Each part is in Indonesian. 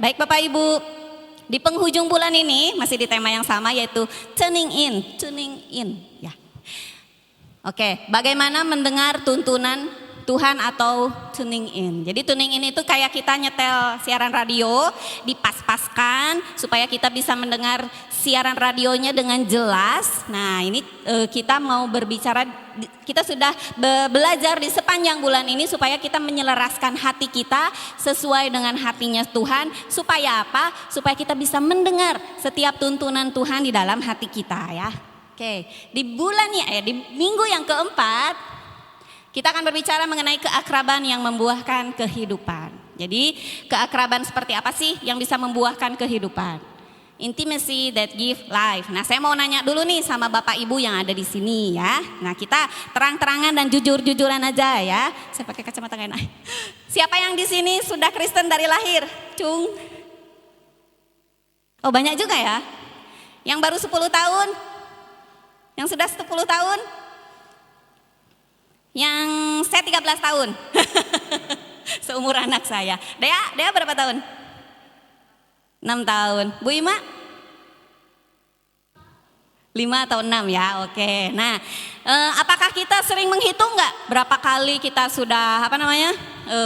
Baik Bapak Ibu, di penghujung bulan ini masih di tema yang sama yaitu tuning in ya. Oke, bagaimana mendengar tuntunan Tuhan atau tuning in. Jadi tuning in itu kayak kita nyetel siaran radio, dipas-paskan supaya kita bisa mendengar siaran radionya dengan jelas. Nah ini kita mau berbicara, kita sudah belajar di sepanjang bulan ini supaya kita menyelaraskan hati kita sesuai dengan hatinya Tuhan. Supaya apa? Supaya kita bisa mendengar setiap tuntunan Tuhan di dalam hati kita ya. Oke, di di minggu yang keempat kita akan berbicara mengenai keakraban yang membuahkan kehidupan. Jadi keakraban seperti apa sih yang bisa membuahkan kehidupan? Intimacy that give life. Nah saya mau nanya dulu nih sama Bapak Ibu yang ada di sini ya. Nah kita terang-terangan dan jujur-jujuran aja ya. Saya pakai kacamata gak enak. Siapa yang di sini sudah Kristen dari lahir? Cung. Oh banyak juga ya. Yang baru 10 tahun? Yang sudah 10 tahun? Saya 13 tahun. Seumur anak saya. Dea berapa tahun? 6 tahun. Bu Ima? 5 atau 6 ya, oke. Nah, apakah kita sering menghitung nggak berapa kali kita sudah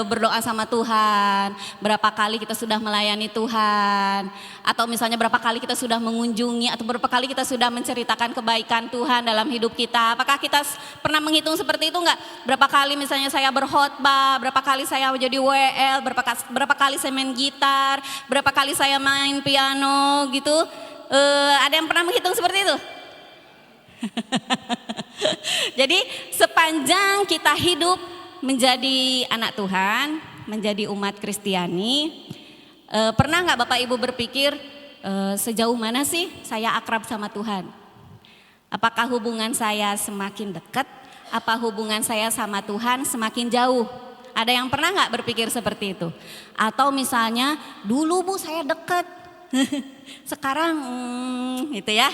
berdoa sama Tuhan, berapa kali kita sudah melayani Tuhan, atau misalnya berapa kali kita sudah mengunjungi, atau berapa kali kita sudah menceritakan kebaikan Tuhan dalam hidup kita? Apakah kita pernah menghitung seperti itu nggak? Berapa kali misalnya saya berkhotbah, berapa kali saya jadi WL, berapa kali saya main gitar, berapa kali saya main piano gitu? Ada yang pernah menghitung seperti itu? Jadi sepanjang kita hidup menjadi anak Tuhan, menjadi umat Kristiani, pernah nggak Bapak Ibu berpikir sejauh mana sih saya akrab sama Tuhan? Apakah hubungan saya semakin dekat? Apa hubungan saya sama Tuhan semakin jauh? Ada yang pernah nggak berpikir seperti itu? Atau misalnya dulu Bu saya dekat, sekarang gitu ya.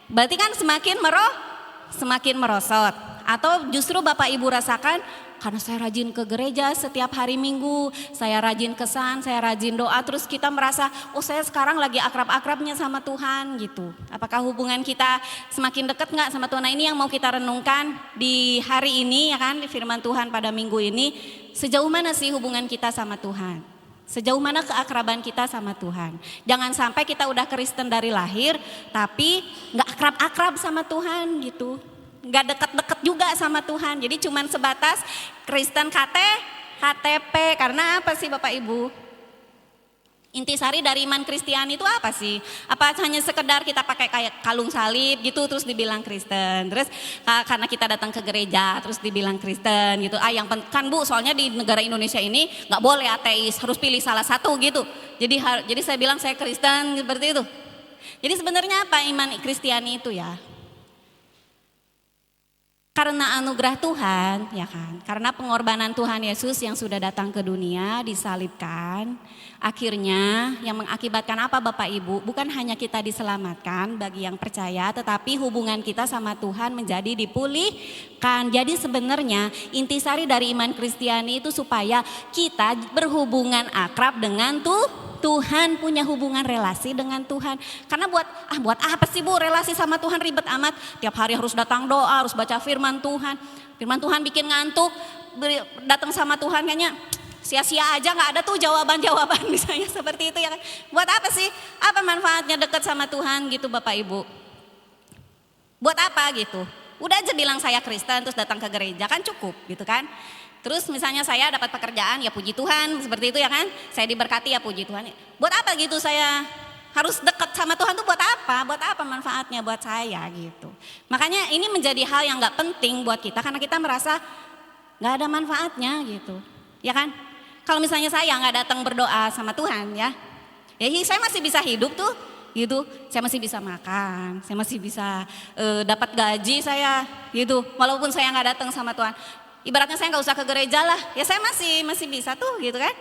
Berarti kan semakin merosot. Atau justru Bapak Ibu rasakan karena saya rajin ke gereja setiap hari Minggu, saya rajin kesan, saya rajin doa, terus kita merasa saya sekarang lagi akrab-akrabnya sama Tuhan gitu. Apakah hubungan kita semakin dekat nggak sama Tuhan? Nah, ini yang mau kita renungkan di hari ini ya kan, di firman Tuhan pada minggu ini. Sejauh mana sih hubungan kita sama Tuhan? Sejauh mana keakraban kita sama Tuhan? Jangan sampai kita udah Kristen dari lahir tapi nggak akrab-akrab sama Tuhan gitu. Nggak deket-deket juga sama Tuhan. Jadi cuman sebatas Kristen KTP. Karena apa sih Bapak Ibu? Intisari dari iman Kristiani itu apa sih? Apa hanya sekedar kita pakai kayak kalung salib gitu terus dibilang Kristen. Terus karena kita datang ke gereja terus dibilang Kristen gitu. Yang kan Bu, soalnya di negara Indonesia ini nggak boleh ateis, harus pilih salah satu gitu. Jadi saya bilang saya Kristen seperti itu. Jadi sebenarnya apa iman Kristiani itu ya? Karena anugerah Tuhan, ya kan? Karena pengorbanan Tuhan Yesus yang sudah datang ke dunia, disalibkan, akhirnya yang mengakibatkan apa Bapak Ibu? Bukan hanya kita diselamatkan bagi yang percaya, tetapi hubungan kita sama Tuhan menjadi dipulihkan. Jadi sebenarnya intisari dari iman Kristiani itu supaya kita berhubungan akrab dengan Tuhan, punya hubungan relasi dengan Tuhan. Karena buat apa sih Bu relasi sama Tuhan ribet amat? Tiap hari harus datang doa, harus baca firman Tuhan. Firman Tuhan bikin ngantuk, datang sama Tuhan kayaknya sia-sia aja, nggak ada tuh jawaban-jawaban misalnya seperti itu ya kan. Buat apa sih? Apa manfaatnya dekat sama Tuhan gitu Bapak Ibu? Buat apa gitu? Udah aja bilang saya Kristen terus datang ke gereja kan cukup gitu kan. Terus misalnya saya dapat pekerjaan ya puji Tuhan seperti itu ya kan. Saya diberkati ya puji Tuhan. Buat apa gitu saya harus dekat sama Tuhan tuh buat apa? Buat apa manfaatnya buat saya gitu. Makanya ini menjadi hal yang gak penting buat kita karena kita merasa gak ada manfaatnya gitu. Ya kan? Kalau misalnya saya gak datang berdoa sama Tuhan ya saya masih bisa hidup tuh gitu. Saya masih bisa makan, saya masih bisa dapat gaji saya gitu. Walaupun saya gak datang sama Tuhan. Ibaratnya saya nggak usah ke gereja lah, ya saya masih bisa tuh gitu kan.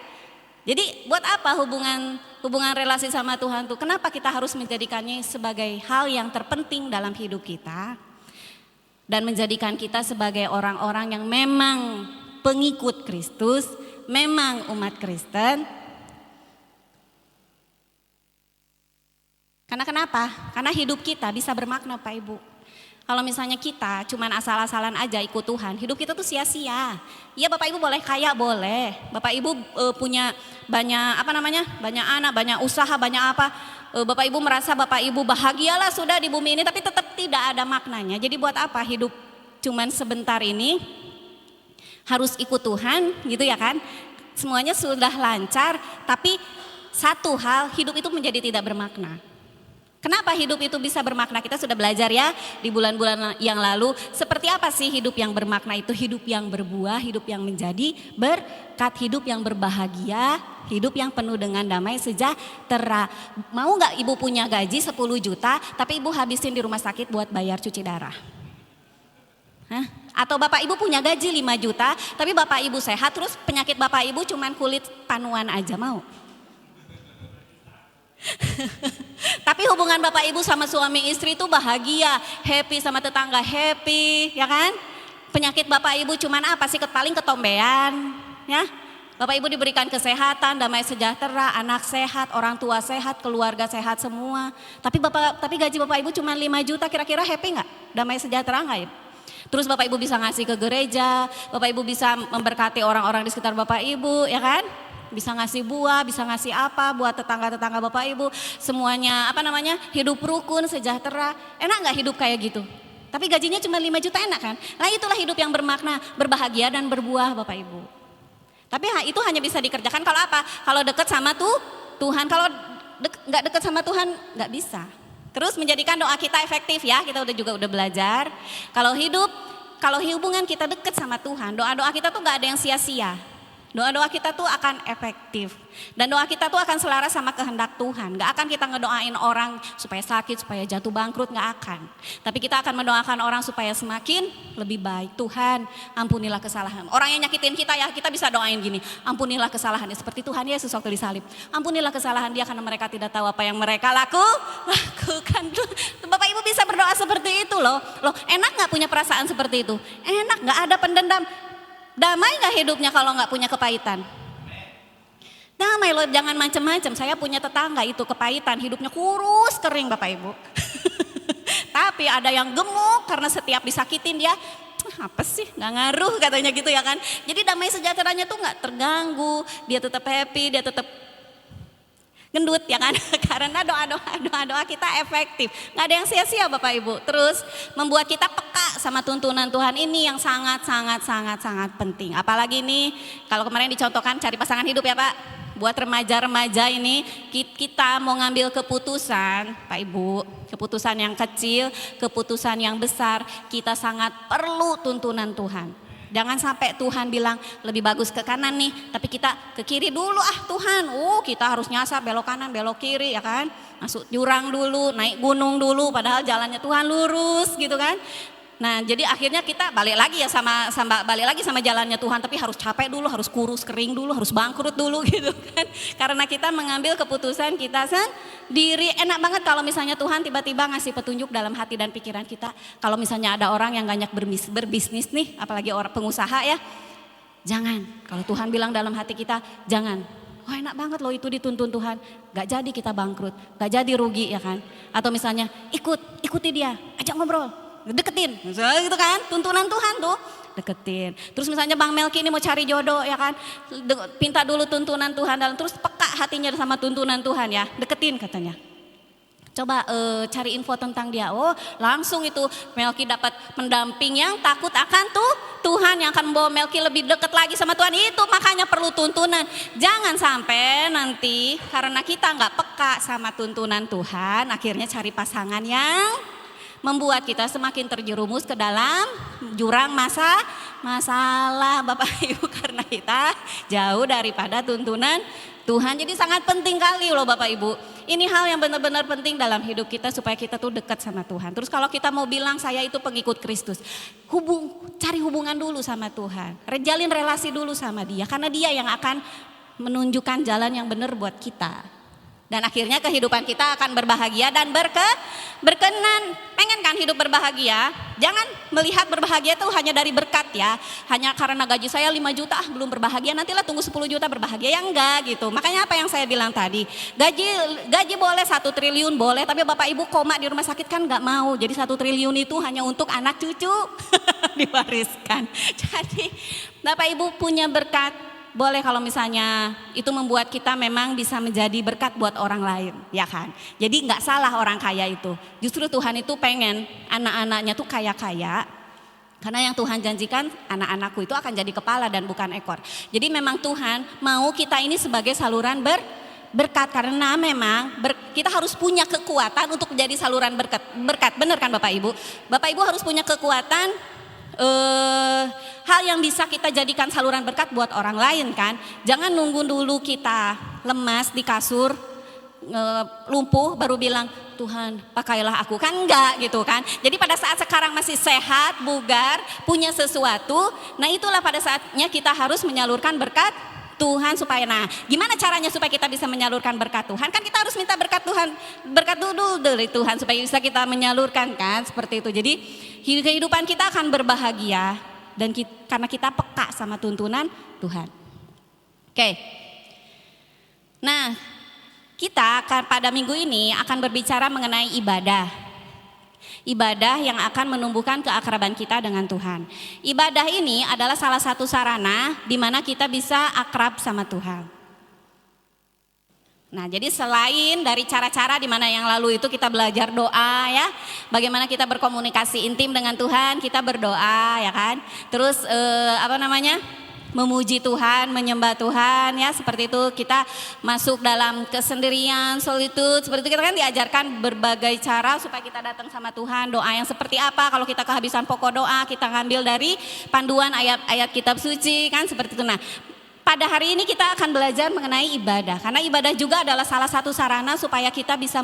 Jadi buat apa hubungan relasi sama Tuhan tuh? Kenapa kita harus menjadikannya sebagai hal yang terpenting dalam hidup kita dan menjadikan kita sebagai orang-orang yang memang pengikut Kristus, memang umat Kristen? Karena kenapa? Karena hidup kita bisa bermakna Pak Ibu. Kalau misalnya kita cuman asal-asalan aja ikut Tuhan, hidup kita tuh sia-sia. Iya Bapak Ibu boleh kaya, boleh. Bapak Ibu punya banyak banyak anak, banyak usaha, banyak apa. Bapak Ibu merasa Bapak Ibu bahagialah sudah di bumi ini, tapi tetap tidak ada maknanya. Jadi buat apa hidup cuman sebentar ini harus ikut Tuhan gitu ya kan. Semuanya sudah lancar, tapi satu hal hidup itu menjadi tidak bermakna. Kenapa hidup itu bisa bermakna? Kita sudah belajar ya di bulan-bulan yang lalu. Seperti apa sih hidup yang bermakna itu? Hidup yang berbuah, hidup yang menjadi berkat, hidup yang berbahagia, hidup yang penuh dengan damai sejahtera. Mau gak ibu punya gaji 10 juta tapi ibu habisin di rumah sakit buat bayar cuci darah? Hah? Atau bapak ibu punya gaji 5 juta tapi bapak ibu sehat terus penyakit bapak ibu cuman kulit panuan aja, mau? Tapi hubungan bapak ibu sama suami istri itu bahagia, happy, sama tetangga happy, ya kan? Penyakit Bapak Ibu cuman apa sih? Paling ketombean, ya. Bapak Ibu diberikan kesehatan, damai sejahtera, anak sehat, orang tua sehat, keluarga sehat semua. Tapi gaji Bapak Ibu cuma 5 juta, kira-kira happy nggak? Damai sejahtera nggak ya? Terus Bapak Ibu bisa ngasih ke gereja, Bapak Ibu bisa memberkati orang-orang di sekitar Bapak Ibu, ya kan? Bisa ngasih buah, bisa ngasih apa buat tetangga-tetangga Bapak Ibu. Semuanya hidup rukun, sejahtera. Enak nggak hidup kayak gitu? Tapi gajinya cuma 5 juta, enak kan? Nah itulah hidup yang bermakna, berbahagia dan berbuah Bapak Ibu. Tapi itu hanya bisa dikerjakan kalau apa? Kalau dekat sama Tuhan, kalau nggak dekat sama Tuhan nggak bisa. Terus menjadikan doa kita efektif ya, kita udah belajar. Kalau hubungan kita dekat sama Tuhan, doa-doa kita tuh nggak ada yang sia-sia. Doa-doa kita tuh akan efektif. Dan doa kita tuh akan selaras sama kehendak Tuhan. Gak akan kita ngedoain orang supaya sakit, supaya jatuh bangkrut, gak akan. Tapi kita akan mendoakan orang supaya semakin lebih baik. Tuhan, ampunilah kesalahan. Orang yang nyakitin kita ya, kita bisa doain gini. Ampunilah kesalahannya, seperti Tuhan Yesus waktu disalib. Ampunilah kesalahan dia karena mereka tidak tahu apa yang mereka lakukan. Bapak Ibu bisa berdoa seperti itu loh. Enak gak punya perasaan seperti itu? Enak, gak ada pendendam. Damai gak hidupnya kalau gak punya kepahitan? Damai loh, jangan macam-macam. Saya punya tetangga itu kepahitan, hidupnya kurus kering Bapak Ibu. Tapi ada yang gemuk karena setiap disakitin dia, apa sih gak ngaruh katanya gitu ya kan. Jadi damai sejahteranya tuh gak terganggu, dia tetap happy, dia tetap gendut ya kan. Karena doa-doa kita efektif. Gak ada yang sia-sia Bapak Ibu. Terus membuat kita peka sama tuntunan Tuhan, ini yang sangat penting. Apalagi nih kalau kemarin dicontohkan cari pasangan hidup ya Pak. Buat remaja-remaja ini kita mau ngambil keputusan Pak Ibu. Keputusan yang kecil, keputusan yang besar, kita sangat perlu tuntunan Tuhan. Jangan sampai Tuhan bilang lebih bagus ke kanan nih, tapi kita ke kiri dulu Tuhan. Kita harus nyasar belok kanan, belok kiri ya kan. Masuk jurang dulu, naik gunung dulu, padahal jalannya Tuhan lurus gitu kan. Nah jadi akhirnya kita balik lagi sama jalannya Tuhan, tapi harus capek dulu, harus kurus kering dulu, harus bangkrut dulu gitu kan. Karena kita mengambil keputusan kita sendiri. Enak banget kalau misalnya Tuhan tiba-tiba ngasih petunjuk dalam hati dan pikiran kita. Kalau misalnya ada orang yang banyak berbisnis nih, apalagi orang pengusaha ya. Jangan, kalau Tuhan bilang dalam hati kita, jangan. Wah enak banget loh itu dituntun Tuhan, gak jadi kita bangkrut, gak jadi rugi ya kan. Atau misalnya ikuti dia, ajak ngobrol, deketin, misalnya gitu kan, tuntunan Tuhan tuh, deketin. Terus misalnya Bang Melki ini mau cari jodoh ya kan, pinta dulu tuntunan Tuhan, dan terus peka hatinya sama tuntunan Tuhan ya, deketin katanya. Coba cari info tentang dia, langsung itu Melki dapat pendamping yang takut akan Tuhan, yang akan membawa Melki lebih dekat lagi sama Tuhan. Itu makanya perlu tuntunan. Jangan sampai nanti karena kita nggak peka sama tuntunan Tuhan, akhirnya cari pasangan yang membuat kita semakin terjerumus ke dalam jurang masalah Bapak Ibu, karena kita jauh daripada tuntunan Tuhan. Jadi sangat penting kali loh Bapak Ibu. Ini hal yang benar-benar penting dalam hidup kita supaya kita tuh dekat sama Tuhan. Terus kalau kita mau bilang saya itu pengikut Kristus, cari hubungan dulu sama Tuhan. Jalin relasi dulu sama dia, karena dia yang akan menunjukkan jalan yang benar buat kita. Dan akhirnya kehidupan kita akan berbahagia dan berkenan. Pengen kan hidup berbahagia? Jangan melihat berbahagia itu hanya dari berkat ya. Hanya karena gaji saya 5 juta belum berbahagia, nantilah tunggu 10 juta berbahagia, ya enggak gitu. Makanya apa yang saya bilang tadi, gaji boleh 1 triliun boleh, tapi Bapak Ibu koma di rumah sakit kan enggak mau. Jadi 1 triliun itu hanya untuk anak cucu diwariskan. Jadi Bapak Ibu punya berkat, boleh kalau misalnya itu membuat kita memang bisa menjadi berkat buat orang lain, ya kan. Jadi nggak salah orang kaya itu. Justru Tuhan itu pengen anak-anaknya tuh kaya-kaya. Karena yang Tuhan janjikan, anak-anakku itu akan jadi kepala dan bukan ekor. Jadi memang Tuhan mau kita ini sebagai saluran berkat, karena memang kita harus punya kekuatan untuk menjadi saluran berkat. Benar kan Bapak Ibu? Bapak Ibu harus punya kekuatan, hal yang bisa kita jadikan saluran berkat buat orang lain kan. Jangan nunggu dulu kita lemas di kasur, lumpuh baru bilang Tuhan pakailah aku, kan enggak gitu kan. Jadi pada saat sekarang masih sehat, bugar, punya sesuatu, nah itulah pada saatnya kita harus menyalurkan berkat Tuhan supaya, nah gimana caranya supaya kita bisa menyalurkan berkat Tuhan? Kan kita harus minta berkat Tuhan, berkat dulu dari Tuhan supaya bisa kita menyalurkan kan, seperti itu. Jadi kehidupan kita akan berbahagia dan karena kita peka sama tuntunan Tuhan. Oke. Nah, kita pada minggu ini akan berbicara mengenai ibadah. Ibadah yang akan menumbuhkan keakraban kita dengan Tuhan. Ibadah ini adalah salah satu sarana di mana kita bisa akrab sama Tuhan. Nah, jadi selain dari cara-cara di mana yang lalu itu kita belajar doa ya, bagaimana kita berkomunikasi intim dengan Tuhan, kita berdoa ya kan. Terus memuji Tuhan, menyembah Tuhan ya, seperti itu. Kita masuk dalam kesendirian, solitude, seperti itu. Kita kan diajarkan berbagai cara supaya kita datang sama Tuhan. Doa yang seperti apa? Kalau kita kehabisan pokok doa, kita ngambil dari panduan ayat-ayat kitab suci kan, seperti itu. Nah, pada hari ini kita akan belajar mengenai ibadah, karena ibadah juga adalah salah satu sarana supaya kita bisa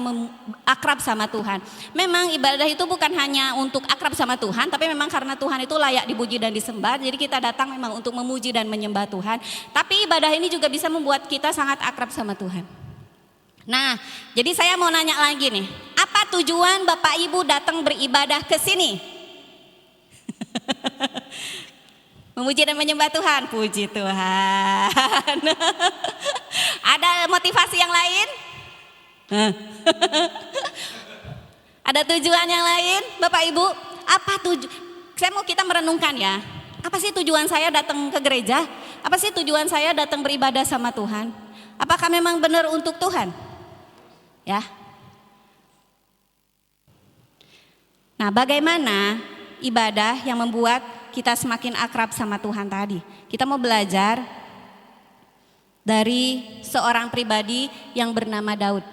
akrab sama Tuhan. Memang ibadah itu bukan hanya untuk akrab sama Tuhan, tapi memang karena Tuhan itu layak dipuji dan disembah, jadi kita datang memang untuk memuji dan menyembah Tuhan. Tapi ibadah ini juga bisa membuat kita sangat akrab sama Tuhan. Nah, jadi saya mau nanya lagi nih, apa tujuan Bapak Ibu datang beribadah ke sini? Memuji dan menyembah Tuhan, puji Tuhan. Ada motivasi yang lain? Ada tujuan yang lain, Bapak Ibu? Apa saya mau kita merenungkan ya. Apa sih tujuan saya datang ke gereja? Apa sih tujuan saya datang beribadah sama Tuhan? Apakah memang benar untuk Tuhan? Ya. Nah, bagaimana ibadah yang membuat kita semakin akrab sama Tuhan tadi? Kita mau belajar dari seorang pribadi yang bernama Daud.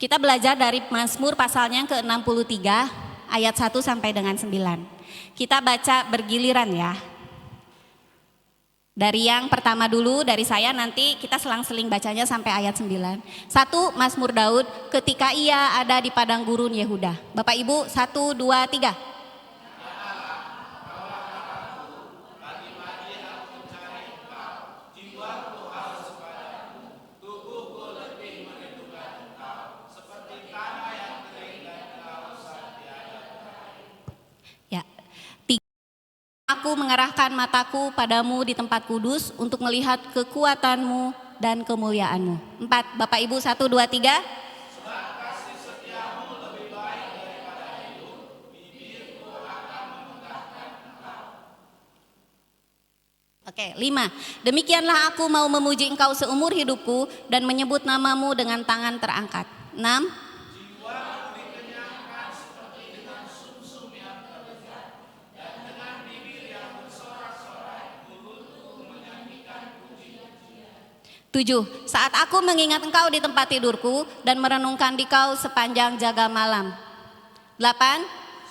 Kita belajar dari Mazmur pasalnya yang ke-63 ayat 1 sampai dengan 9. Kita baca bergiliran ya. Dari yang pertama dulu dari saya, nanti kita selang-seling bacanya sampai ayat 9. 1, Mazmur Daud ketika ia ada di padang gurun Yehuda. Bapak Ibu 1, 2, 3. Aku mengarahkan mataku padamu di tempat kudus untuk melihat kekuatanmu dan kemuliaanmu. 4, Bapak Ibu 1, 2, 3. Sebab kasih setiamu lebih baik daripada hidup, bibirku akan memegahkan engkau. Oke, 5. Demikianlah aku mau memuji engkau seumur hidupku dan menyebut namamu dengan tangan terangkat. 6. Tujuh, saat aku mengingat engkau di tempat tidurku dan merenungkan di kau sepanjang jaga malam. 8.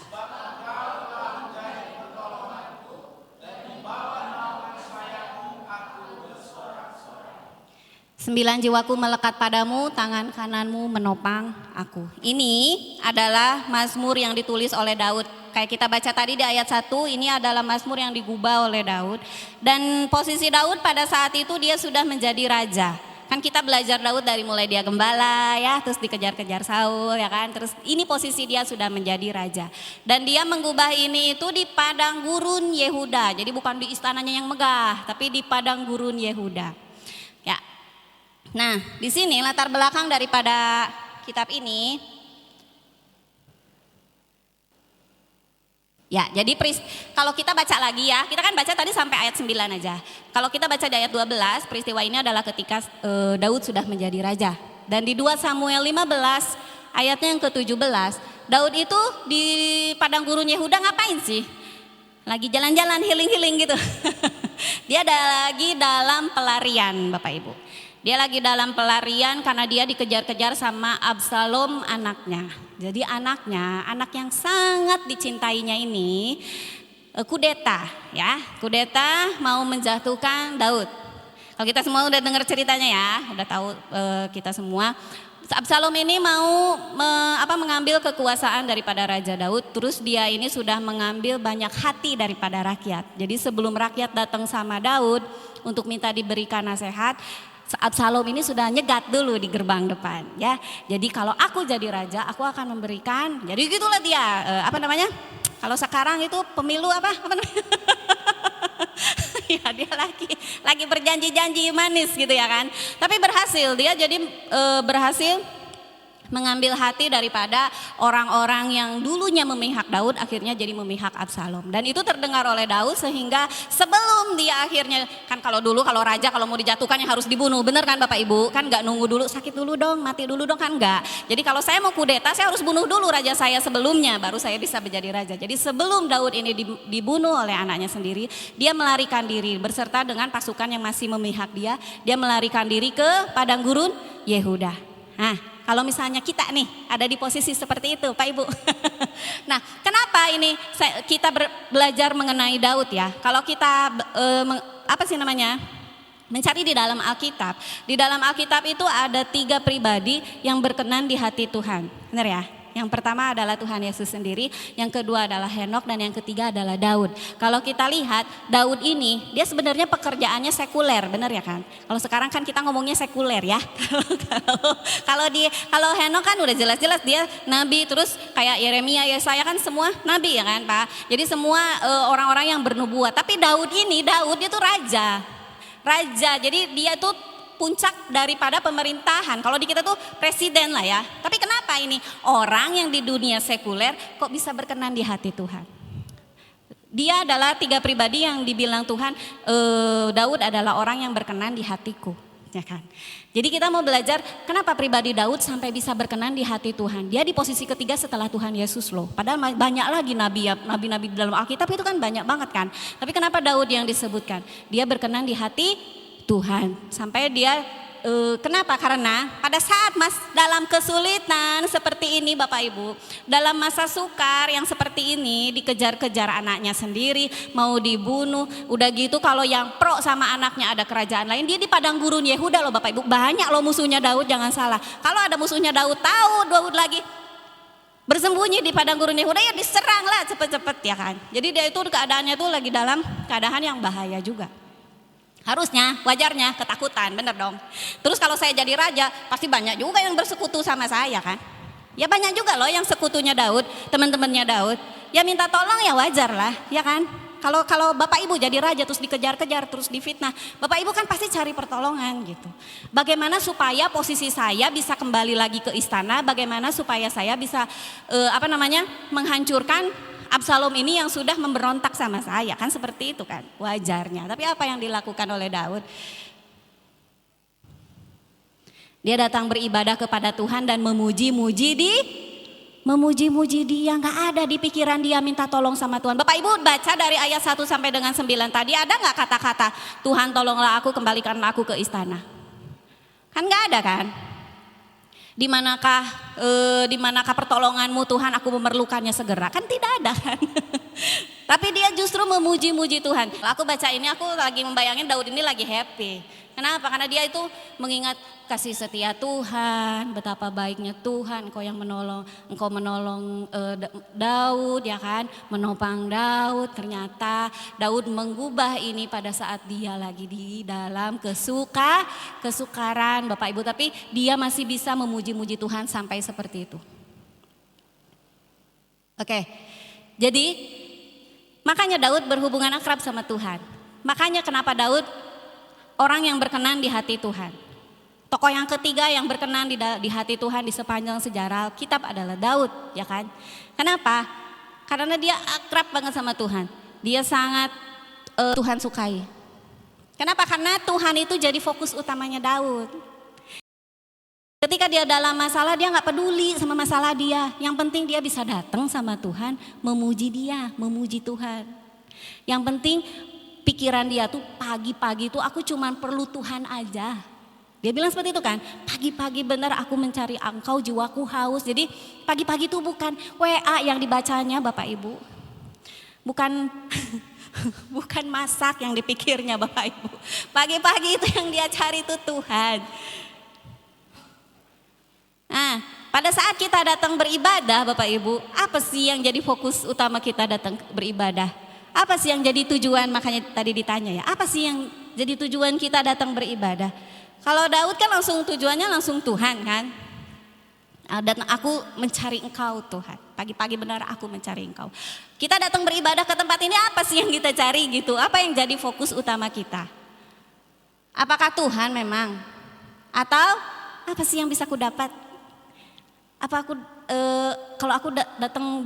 Sebab engkau telah menjadi pertolonganku dan membawa naungan sayapmu aku bersorak-sorak. 9, jiwaku melekat padamu, tangan kananmu menopang aku. Ini adalah mazmur yang ditulis oleh Daud. Kayak kita baca tadi di ayat 1, ini adalah mazmur yang digubah oleh Daud. Dan posisi Daud pada saat itu dia sudah menjadi raja. Kan kita belajar Daud dari mulai dia gembala ya, terus dikejar-kejar Saul ya kan. Terus ini posisi dia sudah menjadi raja. Dan dia menggubah ini itu di padang gurun Yehuda. Jadi bukan di istananya yang megah, tapi di padang gurun Yehuda. Ya. Nah, di sini latar belakang daripada kitab ini. Ya, jadi kalau kita baca lagi ya, kita kan baca tadi sampai ayat 9 aja. Kalau kita baca di ayat 12, peristiwa ini adalah ketika Daud sudah menjadi raja. Dan di 2 Samuel 15 ayatnya yang ke-17, Daud itu di padang gurun Yehuda ngapain sih? Lagi jalan-jalan, healing-healing gitu. Dia lagi dalam pelarian, Bapak Ibu. Dia lagi dalam pelarian karena dia dikejar-kejar sama Absalom anaknya. Jadi anaknya, anak yang sangat dicintainya ini kudeta ya. Kudeta mau menjatuhkan Daud. Kalau kita semua udah dengar ceritanya ya, udah tahu kita semua. Absalom ini mau mengambil kekuasaan daripada Raja Daud. Terus dia ini sudah mengambil banyak hati daripada rakyat. Jadi sebelum rakyat datang sama Daud untuk minta diberikan nasihat, Absalom ini sudah nyegat dulu di gerbang depan ya. Jadi kalau aku jadi raja, aku akan memberikan. Jadi gitulah dia Kalau sekarang itu pemilu apa namanya? Ya dia lagi berjanji-janji manis gitu ya kan. Tapi berhasil, dia jadi berhasil mengambil hati daripada orang-orang yang dulunya memihak Daud akhirnya jadi memihak Absalom. Dan itu terdengar oleh Daud sehingga sebelum dia akhirnya, kan kalau dulu kalau raja kalau mau dijatuhkan yang harus dibunuh, bener kan Bapak Ibu? Kan gak nunggu dulu sakit dulu dong, mati dulu dong, kan enggak. Jadi kalau saya mau kudeta saya harus bunuh dulu raja saya sebelumnya baru saya bisa menjadi raja. Jadi sebelum Daud ini dibunuh oleh anaknya sendiri, dia melarikan diri berserta dengan pasukan yang masih memihak dia melarikan diri ke padang gurun Yehuda. Nah, kalau misalnya kita nih ada di posisi seperti itu Pak Ibu. Nah, kenapa ini kita belajar mengenai Daud ya? Kalau kita mencari di dalam Alkitab. Di dalam Alkitab itu ada 3 pribadi yang berkenan di hati Tuhan. Benar ya? Yang pertama adalah Tuhan Yesus sendiri, yang kedua adalah Henok, dan yang ketiga adalah Daud. Kalau kita lihat Daud ini, dia sebenarnya pekerjaannya sekuler, benar ya kan? Kalau sekarang kan kita ngomongnya sekuler ya. Kalau Henok kan udah jelas-jelas dia nabi, terus kayak Yeremia, Yesaya kan semua nabi ya kan Pak. Jadi semua orang-orang yang bernubuat. Tapi Daud dia tuh raja. Jadi dia tuh puncak daripada pemerintahan. Kalau di kita tuh presiden lah ya. Tapi kenapa ini orang yang di dunia sekuler kok bisa berkenan di hati Tuhan? Dia adalah 3 pribadi yang dibilang Tuhan, Daud adalah orang yang berkenan di hatiku, ya kan? Jadi kita mau belajar kenapa pribadi Daud sampai bisa berkenan di hati Tuhan. Dia di posisi ketiga setelah Tuhan Yesus loh. Padahal banyak lagi nabi-nabi di dalam Alkitab itu kan banyak banget kan. Tapi kenapa Daud yang disebutkan? Dia berkenan di hati Tuhan. Sampai dia kenapa? Karena pada saat dalam kesulitan seperti ini Bapak Ibu, dalam masa sukar yang seperti ini, dikejar-kejar anaknya sendiri, mau dibunuh, udah gitu kalau yang pro sama anaknya ada kerajaan lain, dia di padang gurun Yehuda loh Bapak Ibu. Banyak loh musuhnya Daud, jangan salah. Kalau ada musuhnya Daud tahu Daud lagi bersembunyi di padang gurun Yehuda, ya diserang lah cepet-cepet ya kan. Jadi dia itu keadaannya tuh lagi dalam keadaan yang bahaya juga. Harusnya, wajarnya ketakutan, bener dong. Terus kalau saya jadi raja, pasti banyak juga yang bersekutu sama saya kan. Ya banyak juga loh yang sekutunya Daud, teman-temannya Daud. Ya minta tolong ya wajar lah, ya kan. Kalau Bapak Ibu jadi raja terus dikejar-kejar, terus difitnah, Bapak Ibu kan pasti cari pertolongan gitu. Bagaimana supaya posisi saya bisa kembali lagi ke istana, bagaimana supaya saya bisa menghancurkan Absalom ini yang sudah memberontak sama saya, kan seperti itu kan wajarnya. Tapi apa yang dilakukan oleh Daud? Dia datang beribadah kepada Tuhan dan memuji-muji dia, nggak ada di pikiran dia minta tolong sama Tuhan. Bapak Ibu baca dari ayat 1 sampai dengan 9 tadi, ada nggak kata-kata Tuhan tolonglah aku, kembalikanlah aku ke istana? Kan nggak ada kan? Di manakah pertolonganmu Tuhan, aku memerlukannya segera? Kan tidak ada kan. Tapi dia justru memuji-muji Tuhan. Aku baca ini, aku lagi membayangin Daud ini lagi happy. Kenapa? Karena dia itu mengingat kasih setia Tuhan, betapa baiknya Tuhan, Engkau menolong Daud ya kan, menopang Daud. Ternyata Daud menggubah ini pada saat dia lagi di dalam kesukaran Bapak Ibu, tapi dia masih bisa memuji-muji Tuhan sampai seperti itu. Oke. Jadi makanya Daud berhubungan akrab sama Tuhan. Makanya kenapa Daud orang yang berkenan di hati Tuhan. Tokoh yang ketiga yang berkenan di hati Tuhan di sepanjang sejarah Alkitab adalah Daud, ya kan? Kenapa? Karena dia akrab banget sama Tuhan. Dia sangat Tuhan sukai. Kenapa? Karena Tuhan itu jadi fokus utamanya Daud. Ketika dia dalam masalah, dia nggak peduli sama masalah dia. Yang penting dia bisa datang sama Tuhan, memuji Tuhan. Yang penting pikiran dia tuh pagi-pagi tuh aku cuman perlu Tuhan aja. Dia bilang seperti itu kan, pagi-pagi benar aku mencari Engkau, jiwaku haus. Jadi pagi-pagi itu bukan WA yang dibacanya Bapak Ibu. Bukan masak yang dipikirnya Bapak Ibu. Pagi-pagi itu yang dia cari itu Tuhan. Nah, pada saat kita datang beribadah Bapak Ibu, apa sih yang jadi fokus utama kita datang beribadah? Apa sih yang jadi tujuan, makanya tadi ditanya ya, apa sih yang jadi tujuan kita datang beribadah? Kalau Daud kan langsung tujuannya langsung Tuhan kan. Dan aku mencari Engkau Tuhan. Pagi-pagi benar aku mencari Engkau. Kita datang beribadah ke tempat ini, apa sih yang kita cari gitu? Apa yang jadi fokus utama kita? Apakah Tuhan memang? Atau apa sih yang bisa aku dapat? Apa aku kalau aku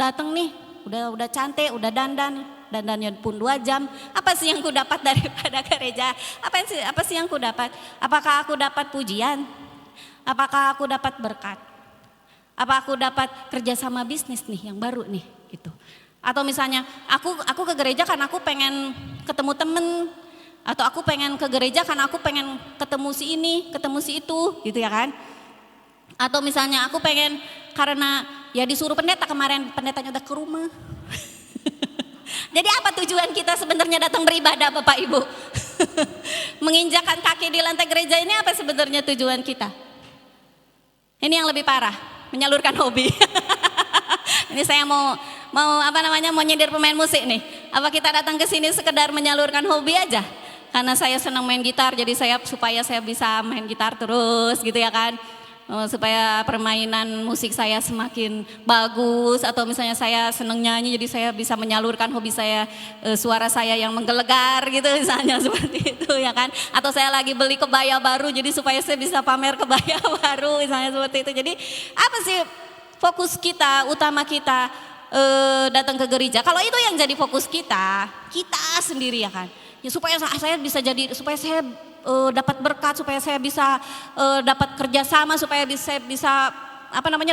datang nih, udah cantik, udah dandannya pun 2 jam. Apa sih yang aku dapat daripada gereja? Apa sih yang aku dapat? Apakah aku dapat pujian? Apakah aku dapat berkat? Apa aku dapat kerjasama bisnis nih yang baru nih gitu. Atau misalnya aku ke gereja karena aku pengen ketemu temen. Atau aku pengen ke gereja karena aku pengen ketemu si ini, ketemu si itu gitu ya kan. Atau misalnya aku pengen karena ya disuruh pendeta kemarin, pendetanya udah ke rumah. Jadi apa tujuan kita sebenarnya datang beribadah Bapak Ibu? Menginjakkan kaki di lantai gereja ini apa sebenarnya tujuan kita? Ini yang lebih parah, menyalurkan hobi. Ini saya mau nyindir pemain musik nih. Apa kita datang ke sini sekedar menyalurkan hobi aja? Karena saya senang main gitar, jadi supaya saya bisa main gitar terus gitu ya kan. Supaya permainan musik saya semakin bagus, atau misalnya saya senang nyanyi jadi saya bisa menyalurkan hobi saya, suara saya yang menggelegar gitu misalnya seperti itu ya kan. Atau saya lagi beli kebaya baru jadi supaya saya bisa pamer kebaya baru misalnya seperti itu. Jadi apa sih fokus kita, utama kita datang ke gereja? Kalau itu yang jadi fokus kita sendiri ya kan. Ya supaya saya bisa jadi, supaya saya dapat berkat, supaya saya bisa dapat kerjasama, supaya saya bisa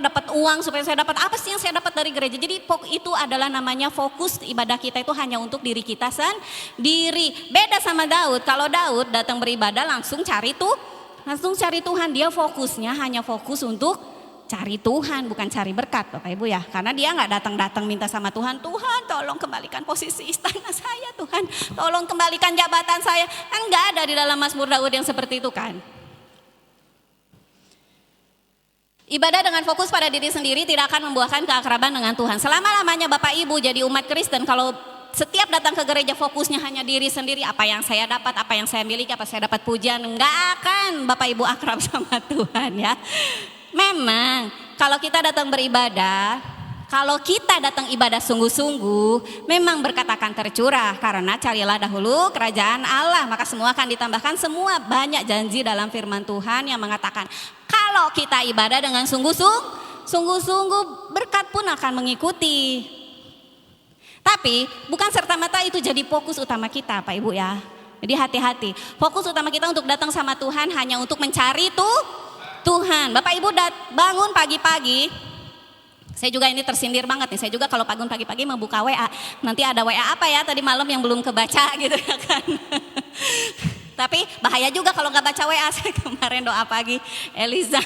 dapat uang, supaya saya dapat apa sih yang saya dapat dari gereja. Jadi itu adalah namanya fokus ibadah kita itu hanya untuk diri kita sendiri. Beda sama Daud. Kalau Daud datang beribadah langsung cari Tuhan. Dia fokusnya hanya fokus untuk cari Tuhan, bukan cari berkat Bapak Ibu ya. Karena dia nggak datang minta sama Tuhan, Tuhan tolong kembalikan posisi istana saya, Tuhan tolong kembalikan jabatan saya. Kan nggak ada di dalam Mazmur Daud yang seperti itu kan. Ibadah dengan fokus pada diri sendiri tidak akan membuahkan keakraban dengan Tuhan. Selama-lamanya Bapak Ibu jadi umat Kristen, kalau setiap datang ke gereja fokusnya hanya diri sendiri, apa yang saya dapat, apa yang saya miliki, apa saya dapat pujian, nggak akan Bapak Ibu akrab sama Tuhan ya. Memang kalau kita datang beribadah, kalau kita datang ibadah sungguh-sungguh, memang berkat akan tercurah. Karena carilah dahulu kerajaan Allah, maka semua akan ditambahkan. Semua banyak janji dalam firman Tuhan yang mengatakan kalau kita ibadah dengan sungguh-sungguh, berkat pun akan mengikuti. Tapi bukan serta-merta itu jadi fokus utama kita Pak Ibu ya. Jadi hati-hati, fokus utama kita untuk datang sama Tuhan hanya untuk mencari Tuhan. Bapak Ibu bangun pagi-pagi, saya juga ini tersindir banget nih, saya juga kalau bangun pagi-pagi membuka WA, nanti ada WA apa ya tadi malam yang belum kebaca gitu ya kan. Tapi bahaya juga kalau gak baca WA. Saya kemarin doa pagi, Eliza,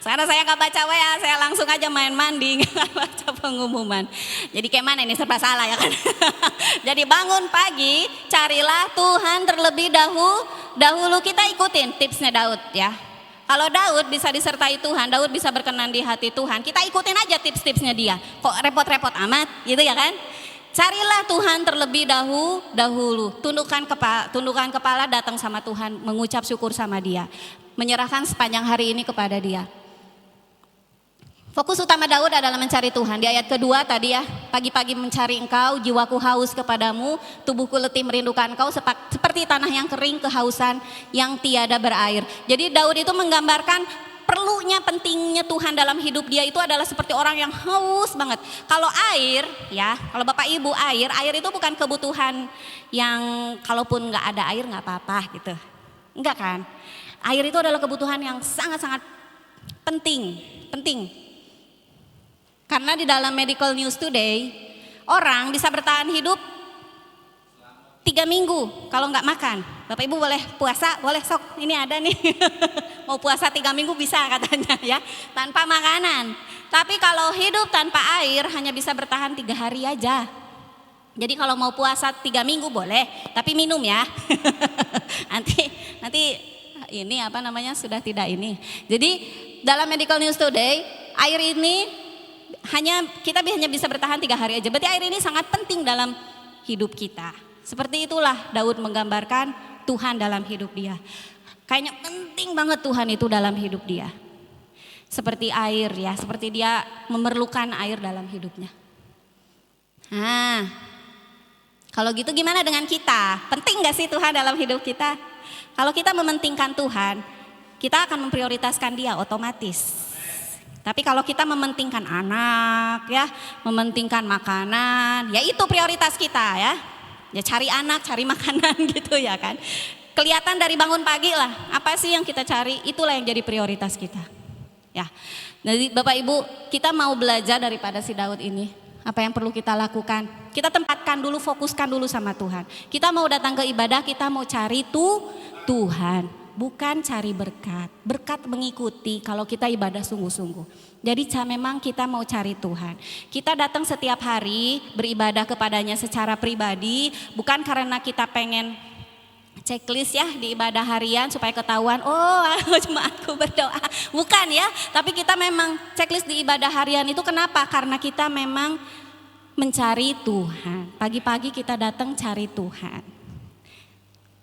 sekarang saya gak baca WA, saya langsung aja main mandi, gak baca pengumuman. Jadi kayak mana ini, serba salah ya kan. Jadi bangun pagi, carilah Tuhan terlebih dahulu. Kita ikutin tipsnya Daud ya. Kalau Daud bisa disertai Tuhan, Daud bisa berkenan di hati Tuhan, kita ikutin aja tips-tipsnya dia. Kok repot-repot amat gitu ya kan. Carilah Tuhan terlebih dahulu. Tundukkan kepala, datang sama Tuhan, mengucap syukur sama dia. Menyerahkan sepanjang hari ini kepada dia. Fokus utama Daud adalah mencari Tuhan. Di ayat kedua tadi ya, pagi-pagi mencari Engkau, jiwaku haus kepadamu, tubuhku letih merindukan Engkau seperti tanah yang kering, kehausan yang tiada berair. Jadi Daud itu menggambarkan perlunya, pentingnya Tuhan dalam hidup dia itu adalah seperti orang yang haus banget. Kalau air ya, kalau Bapak Ibu air itu bukan kebutuhan yang kalaupun nggak ada air nggak apa-apa gitu. Enggak kan? Air itu adalah kebutuhan yang sangat-sangat penting. Karena di dalam Medical News Today, orang bisa bertahan hidup 3 minggu kalau nggak makan. Bapak Ibu boleh puasa, boleh sok, ini ada nih. Mau puasa 3 minggu bisa katanya ya, tanpa makanan. Tapi kalau hidup tanpa air hanya bisa bertahan 3 hari aja. Jadi kalau mau puasa 3 minggu boleh, tapi minum ya. nanti ini sudah tidak ini. Jadi dalam Medical News Today, air ini kita hanya bisa bertahan 3 hari aja. Berarti air ini sangat penting dalam hidup kita. Seperti itulah Daud menggambarkan Tuhan dalam hidup dia. Kayaknya penting banget Tuhan itu dalam hidup dia. seperti air ya, seperti dia memerlukan air dalam hidupnya. Nah, kalau gitu gimana dengan kita? Penting gak sih Tuhan dalam hidup kita? Kalau kita mementingkan Tuhan, kita akan memprioritaskan dia otomatis. Tapi kalau kita mementingkan anak ya, mementingkan makanan, ya itu prioritas kita ya. Ya cari anak, cari makanan gitu ya kan. Kelihatan dari bangun pagi lah, apa sih yang kita cari, itulah yang jadi prioritas kita. Ya, jadi Bapak Ibu, kita mau belajar daripada si Daud ini. Apa yang perlu kita lakukan? Kita tempatkan dulu, fokuskan dulu sama Tuhan. Kita mau datang ke ibadah, kita mau cari Tuhan, bukan cari berkat. Berkat mengikuti kalau kita ibadah sungguh-sungguh. Jadi memang kita mau cari Tuhan. Kita datang setiap hari beribadah kepadanya secara pribadi, bukan karena kita pengen checklist ya di ibadah harian supaya ketahuan, oh jemaatku berdoa. Bukan ya, tapi kita memang checklist di ibadah harian itu kenapa? Karena kita memang mencari Tuhan. Pagi-pagi kita datang cari Tuhan.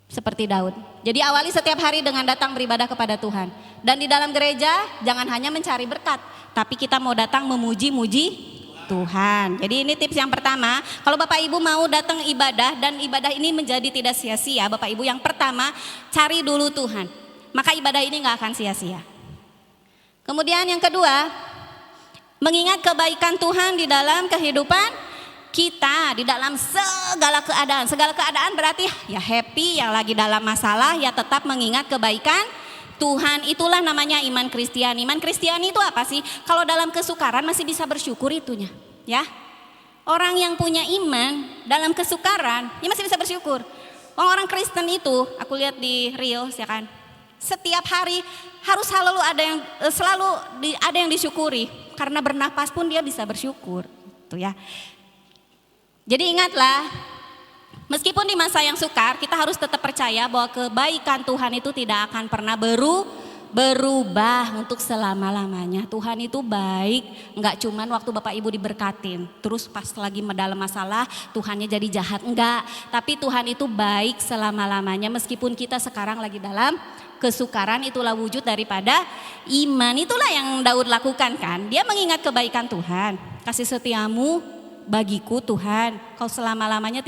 Seperti Daud. Jadi awali setiap hari dengan datang beribadah kepada Tuhan. Dan di dalam gereja jangan hanya mencari berkat, tapi kita mau datang memuji-muji Tuhan. Jadi ini tips yang pertama, kalau Bapak Ibu mau datang ibadah dan ibadah ini menjadi tidak sia-sia, Bapak Ibu yang pertama cari dulu Tuhan. Maka ibadah ini gak akan sia-sia. Kemudian yang kedua, mengingat kebaikan Tuhan di dalam kehidupan kita, di dalam segala keadaan. Segala keadaan berarti ya happy, yang lagi dalam masalah ya tetap mengingat kebaikan Tuhan. Itulah namanya iman Kristiani. Iman Kristiani itu apa sih? Kalau dalam kesukaran masih bisa bersyukur itunya, ya. Orang yang punya iman dalam kesukaran, ya masih bisa bersyukur. Orang Kristen itu, aku lihat di Reels ya kan, setiap hari harus selalu ada yang disyukuri. Karena bernapas pun dia bisa bersyukur, tuh ya. Jadi ingatlah, meskipun di masa yang sukar, kita harus tetap percaya bahwa kebaikan Tuhan itu tidak akan pernah berubah untuk selama-lamanya. Tuhan itu baik, enggak cuman waktu Bapak Ibu diberkatin, terus pas lagi dalam masalah Tuhannya jadi jahat, enggak. Tapi Tuhan itu baik selama-lamanya meskipun kita sekarang lagi dalam kesukaran. Itulah wujud daripada iman. Itulah yang Daud lakukan kan. Dia mengingat kebaikan Tuhan, kasih setiamu bagiku Tuhan, kau selama-lamanya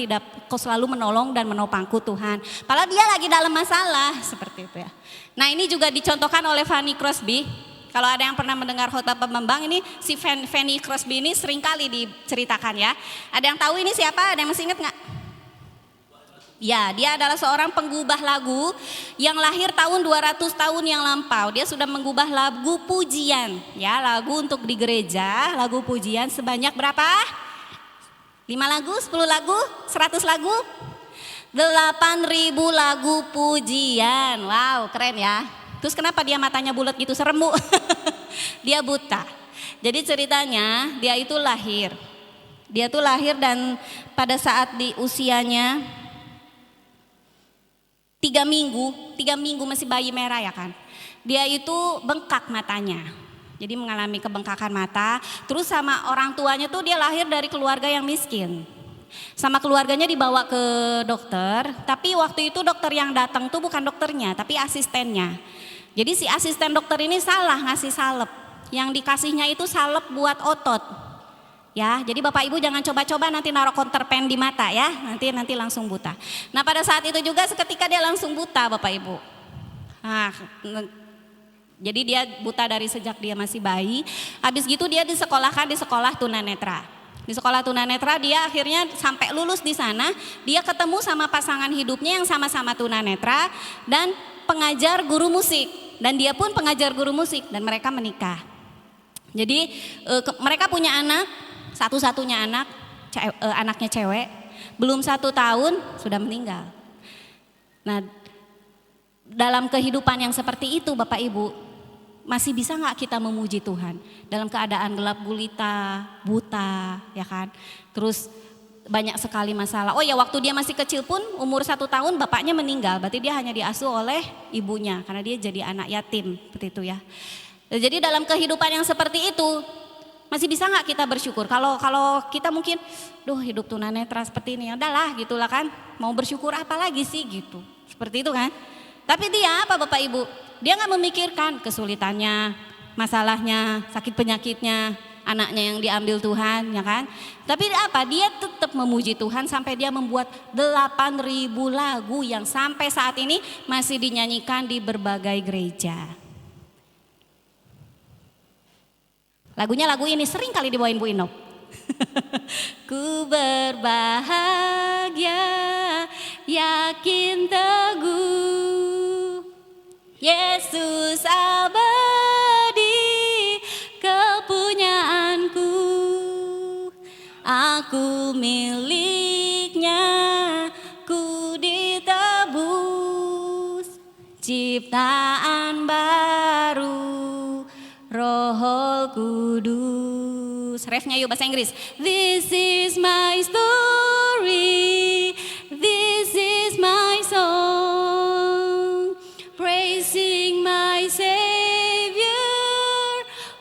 kau selalu menolong dan menopangku Tuhan. Padahal dia lagi dalam masalah, seperti itu ya. Nah ini juga dicontohkan oleh Fanny Crosby. Kalau ada yang pernah mendengar khotbah pembembang ini, si Fanny Crosby ini sering kali diceritakan ya. Ada yang tahu ini siapa? Ada yang masih ingat gak? Ya, dia adalah seorang penggubah lagu yang lahir tahun 200 tahun yang lampau. Dia sudah mengubah lagu pujian, ya, lagu untuk di gereja, lagu pujian sebanyak berapa? 5 lagu, 10 lagu, 100 lagu, 8.000 lagu pujian. Wow, keren ya. Terus kenapa dia matanya bulat gitu, serem Bu? Dia buta. Jadi ceritanya dia itu lahir. Dia tuh lahir dan pada saat di usianya 3 minggu masih bayi merah ya kan. Dia itu bengkak matanya. Jadi mengalami kebengkakan mata, terus sama orang tuanya tuh dia lahir dari keluarga yang miskin. Sama keluarganya dibawa ke dokter, tapi waktu itu dokter yang datang tuh bukan dokternya, tapi asistennya. Jadi si asisten dokter ini salah ngasih salep. Yang dikasihnya itu salep buat otot. Ya, jadi Bapak Ibu jangan coba-coba nanti naruh counterpen di mata ya, nanti langsung buta. Nah pada saat itu juga seketika dia langsung buta Bapak Ibu. Nah, jadi dia buta dari sejak dia masih bayi. Habis gitu dia disekolahkan di sekolah tunanetra. Di sekolah tunanetra dia akhirnya sampai lulus di sana. Dia ketemu sama pasangan hidupnya yang sama-sama tunanetra dan pengajar guru musik. Dan dia pun pengajar guru musik dan mereka menikah. Jadi mereka punya anak, satu-satunya anak, anaknya cewek. Belum 1 tahun sudah meninggal. Nah dalam kehidupan yang seperti itu Bapak Ibu, masih bisa gak kita memuji Tuhan dalam keadaan gelap gulita, buta ya kan. Terus banyak sekali masalah. Oh ya waktu dia masih kecil pun umur 1 tahun bapaknya meninggal. Berarti dia hanya diasuh oleh ibunya karena dia jadi anak yatim seperti itu ya. Jadi dalam kehidupan yang seperti itu masih bisa gak kita bersyukur. Kalau kita mungkin hidup tunanetra seperti ini, udahlah gitulah kan. Mau bersyukur apa lagi sih gitu. Seperti itu kan. Tapi dia apa Bapak Ibu? Dia gak memikirkan kesulitannya, masalahnya, sakit penyakitnya, anaknya yang diambil Tuhan, ya kan? Tapi apa? Dia tetap memuji Tuhan sampai dia membuat 8.000 lagu yang sampai saat ini masih dinyanyikan di berbagai gereja. Lagunya lagu ini sering kali dibawain Bu Inop. Ku berbahagia, yakin teguh, Yesus abadi kepunyaanku, aku miliknya, ku ditebus, ciptaan baru, Roh Kudus. Refnya yuk bahasa Inggris. This is my story, this is my song, praising my Savior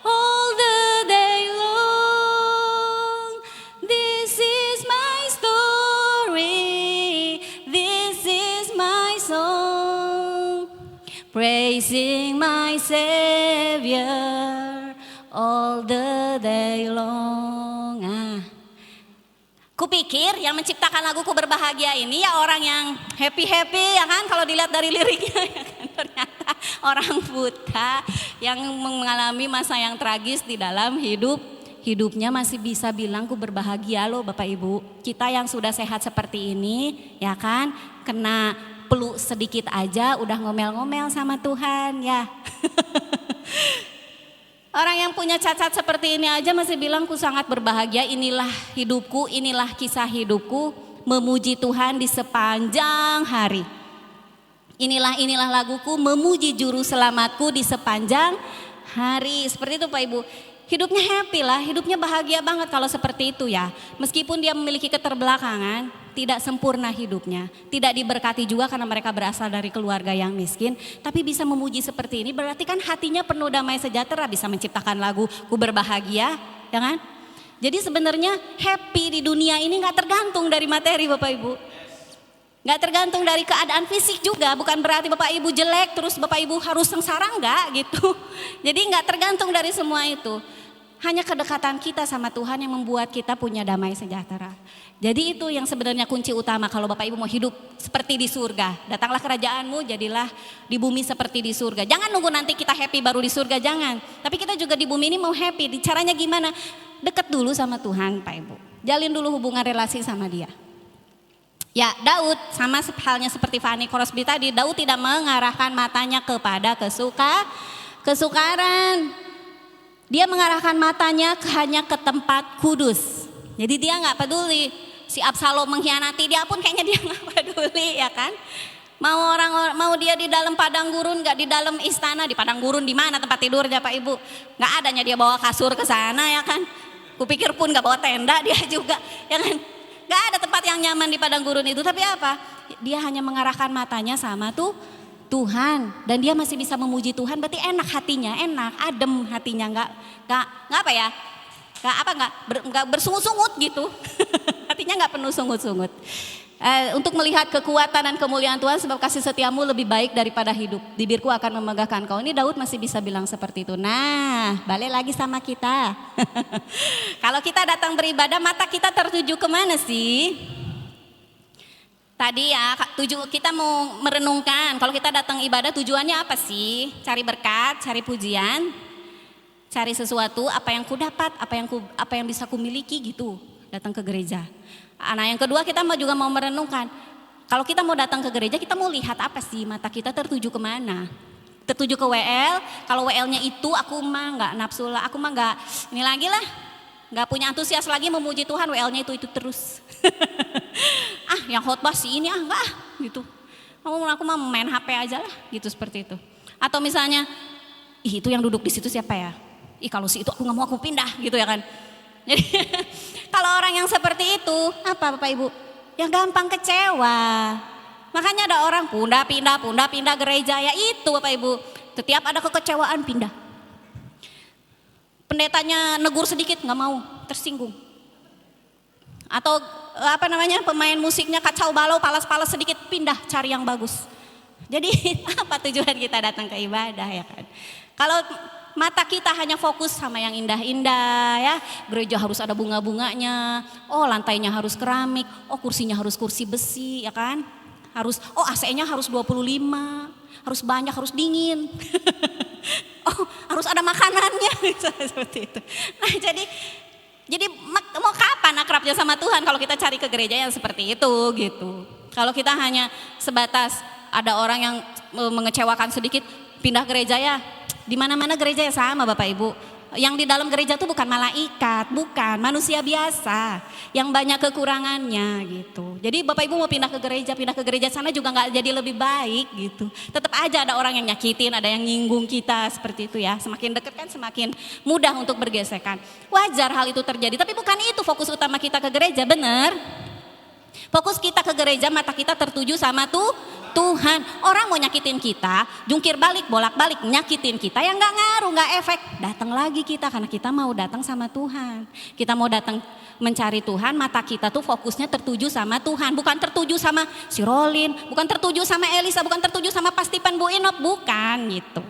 all the day long. This is my story, this is my song, praising my Savior all the day long. Kupikir yang menciptakan lagu Ku Berbahagia ini ya orang yang happy-happy, ya kan, kalau dilihat dari liriknya, ya kan? Ternyata orang buta yang mengalami masa yang tragis di dalam hidupnya masih bisa bilang ku berbahagia loh Bapak Ibu. Kita yang sudah sehat seperti ini, ya kan, kena peluk sedikit aja udah ngomel-ngomel sama Tuhan ya. Orang yang punya cacat seperti ini aja masih bilang ku sangat berbahagia, inilah hidupku, inilah kisah hidupku, memuji Tuhan di sepanjang hari. Inilah laguku, memuji juru selamatku di sepanjang hari. Seperti itu Pak Ibu. Hidupnya happy lah, hidupnya bahagia banget kalau seperti itu ya. Meskipun dia memiliki keterbelakangan, tidak sempurna hidupnya, tidak diberkati juga karena mereka berasal dari keluarga yang miskin, tapi bisa memuji seperti ini berarti kan hatinya penuh damai sejahtera, bisa menciptakan lagu Ku Berbahagia, ya kan? Jadi sebenarnya happy di dunia ini gak tergantung dari materi Bapak Ibu. Gak tergantung dari keadaan fisik juga, bukan berarti Bapak Ibu jelek terus Bapak Ibu harus sengsara, enggak gitu. Jadi gak tergantung dari semua itu. Hanya kedekatan kita sama Tuhan yang membuat kita punya damai sejahtera. Jadi itu yang sebenarnya kunci utama kalau Bapak Ibu mau hidup seperti di surga. Datanglah kerajaanmu, jadilah di bumi seperti di surga. Jangan nunggu nanti kita happy baru di surga, jangan. Tapi kita juga di bumi ini mau happy, caranya gimana? Dekat dulu sama Tuhan Pak Ibu. Jalin dulu hubungan relasi sama dia. Ya Daud sama halnya seperti Fani Crosby tadi, Daud tidak mengarahkan matanya kepada kesukaran. Dia mengarahkan matanya hanya ke tempat kudus. Jadi dia nggak peduli si Absalom mengkhianati dia pun kayaknya dia nggak peduli, ya kan? Mau dia di dalam padang gurun, nggak di dalam istana. Di padang gurun di mana tempat tidurnya Pak Ibu? Nggak adanya dia bawa kasur ke sana, ya kan? Kupikir pun nggak bawa tenda dia juga, ya kan? Nggak ada tempat yang nyaman di padang gurun itu. Tapi apa? Dia hanya mengarahkan matanya sama Tuhan, dan dia masih bisa memuji Tuhan, berarti enak hatinya, enak, adem hatinya, nggak apa ya, nggak bersungut-sungut gitu, hatinya nggak penuh sungut-sungut. Untuk melihat kekuatan dan kemuliaan Tuhan, sebab kasih setiamu lebih baik daripada hidup, bibirku akan memegahkan kau. Ini Daud masih bisa bilang seperti itu. Nah, balik lagi sama kita. Kalau kita datang beribadah, mata kita tertuju kemana sih? Tadi ya, kita mau merenungkan, kalau kita datang ibadah tujuannya apa sih? Cari berkat, cari pujian, cari sesuatu, apa yang ku dapat, apa yang bisa ku miliki gitu, datang ke gereja. Nah yang kedua kita juga mau merenungkan, kalau kita mau datang ke gereja kita mau lihat apa sih, mata kita tertuju kemana? Tertuju ke WL, kalau WL-nya itu aku mah nggak nafsu lah, aku mah nggak ini lagi lah, nggak punya antusias lagi memuji Tuhan, WL-nya itu terus. Yang khotbah sih ini enggak gitu. Aku mah main HP aja lah gitu, seperti itu. Atau misalnya, itu yang duduk di situ siapa ya? Kalau si itu aku nggak mau, aku pindah gitu ya kan. Jadi kalau orang yang seperti itu apa Bapak Ibu? Ya gampang kecewa. Makanya ada orang pindah gereja, ya itu Bapak Ibu. Setiap ada kekecewaan pindah. Pendetanya negur sedikit nggak mau, tersinggung. Atau pemain musiknya kacau balau, palas-palas sedikit, pindah cari yang bagus. Jadi apa tujuan kita datang ke ibadah, ya kan? Kalau mata kita hanya fokus sama yang indah-indah ya. Gereja harus ada bunga-bunganya, oh lantainya harus keramik, oh kursinya harus kursi besi ya kan. Harus, oh AC-nya harus 25, harus banyak, harus dingin. Oh harus ada makanannya, seperti itu. Nah jadi mau kapan akrabnya sama Tuhan kalau kita cari ke gereja yang seperti itu gitu. Kalau kita hanya sebatas ada orang yang mengecewakan sedikit, pindah gereja ya. Di mana-mana gereja ya sama Bapak Ibu. Yang di dalam gereja itu bukan malaikat, bukan manusia biasa yang banyak kekurangannya gitu. Jadi Bapak Ibu mau pindah ke gereja sana juga nggak jadi lebih baik gitu. Tetap aja ada orang yang nyakitin, ada yang nyinggung kita seperti itu ya. Semakin dekat kan semakin mudah untuk bergesekan. Wajar hal itu terjadi, tapi bukan itu fokus utama kita ke gereja, benar? Fokus kita ke gereja, mata kita tertuju sama Tuhan. Orang mau nyakitin kita, jungkir balik, bolak-balik, nyakitin kita yang gak ngaruh, gak efek. Datang lagi kita karena kita mau datang sama Tuhan. Kita mau datang mencari Tuhan, mata kita tuh fokusnya tertuju sama Tuhan. Bukan tertuju sama si Rolin, bukan tertuju sama Elisa, bukan tertuju sama Pastipan Bu Inop, bukan gitu.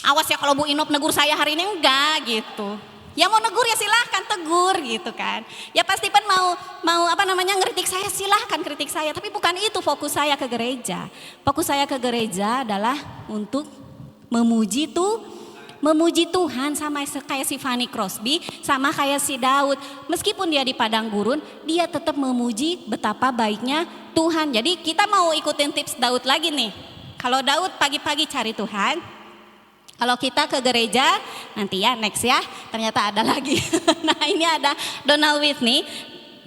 Awas ya kalau Bu Inop negur saya hari ini, enggak gitu. Ya mau negur ya silahkan tegur gitu kan. Ya pasti kan mau ngeritik saya, silahkan kritik saya. Tapi bukan itu fokus saya ke gereja. Fokus saya ke gereja adalah untuk memuji Tuhan, sama kayak si Fanny Crosby, sama kayak si Daud. Meskipun dia di padang gurun, dia tetap memuji betapa baiknya Tuhan. Jadi kita mau ikutin tips Daud lagi nih. Kalau Daud pagi-pagi cari Tuhan, kalau kita ke gereja, nanti ya next ya, ternyata ada lagi. Nah ini ada Donald Whitney,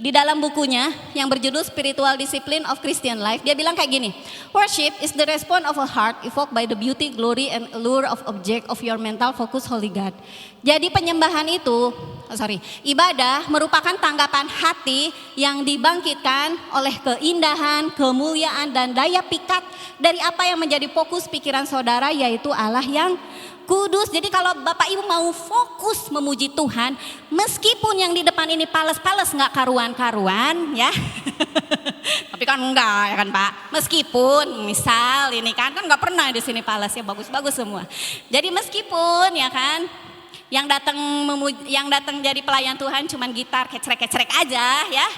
di dalam bukunya yang berjudul Spiritual Discipline of Christian Life, dia bilang kayak gini, worship is the response of a heart evoked by the beauty, glory, and allure of object of your mental focus holy God. Jadi penyembahan itu, ibadah merupakan tanggapan hati yang dibangkitkan oleh keindahan, kemuliaan, dan daya pikat dari apa yang menjadi fokus pikiran saudara, yaitu Allah yang kudus. Jadi kalau Bapak Ibu mau fokus memuji Tuhan, meskipun yang di depan ini pales-pales nggak karuan-karuan ya. Tapi kan enggak ya kan Pak. Meskipun misal ini kan nggak pernah di sini pales ya, bagus-bagus semua. Jadi meskipun ya kan yang datang jadi pelayan Tuhan cuman gitar kecrek-kecrek aja ya.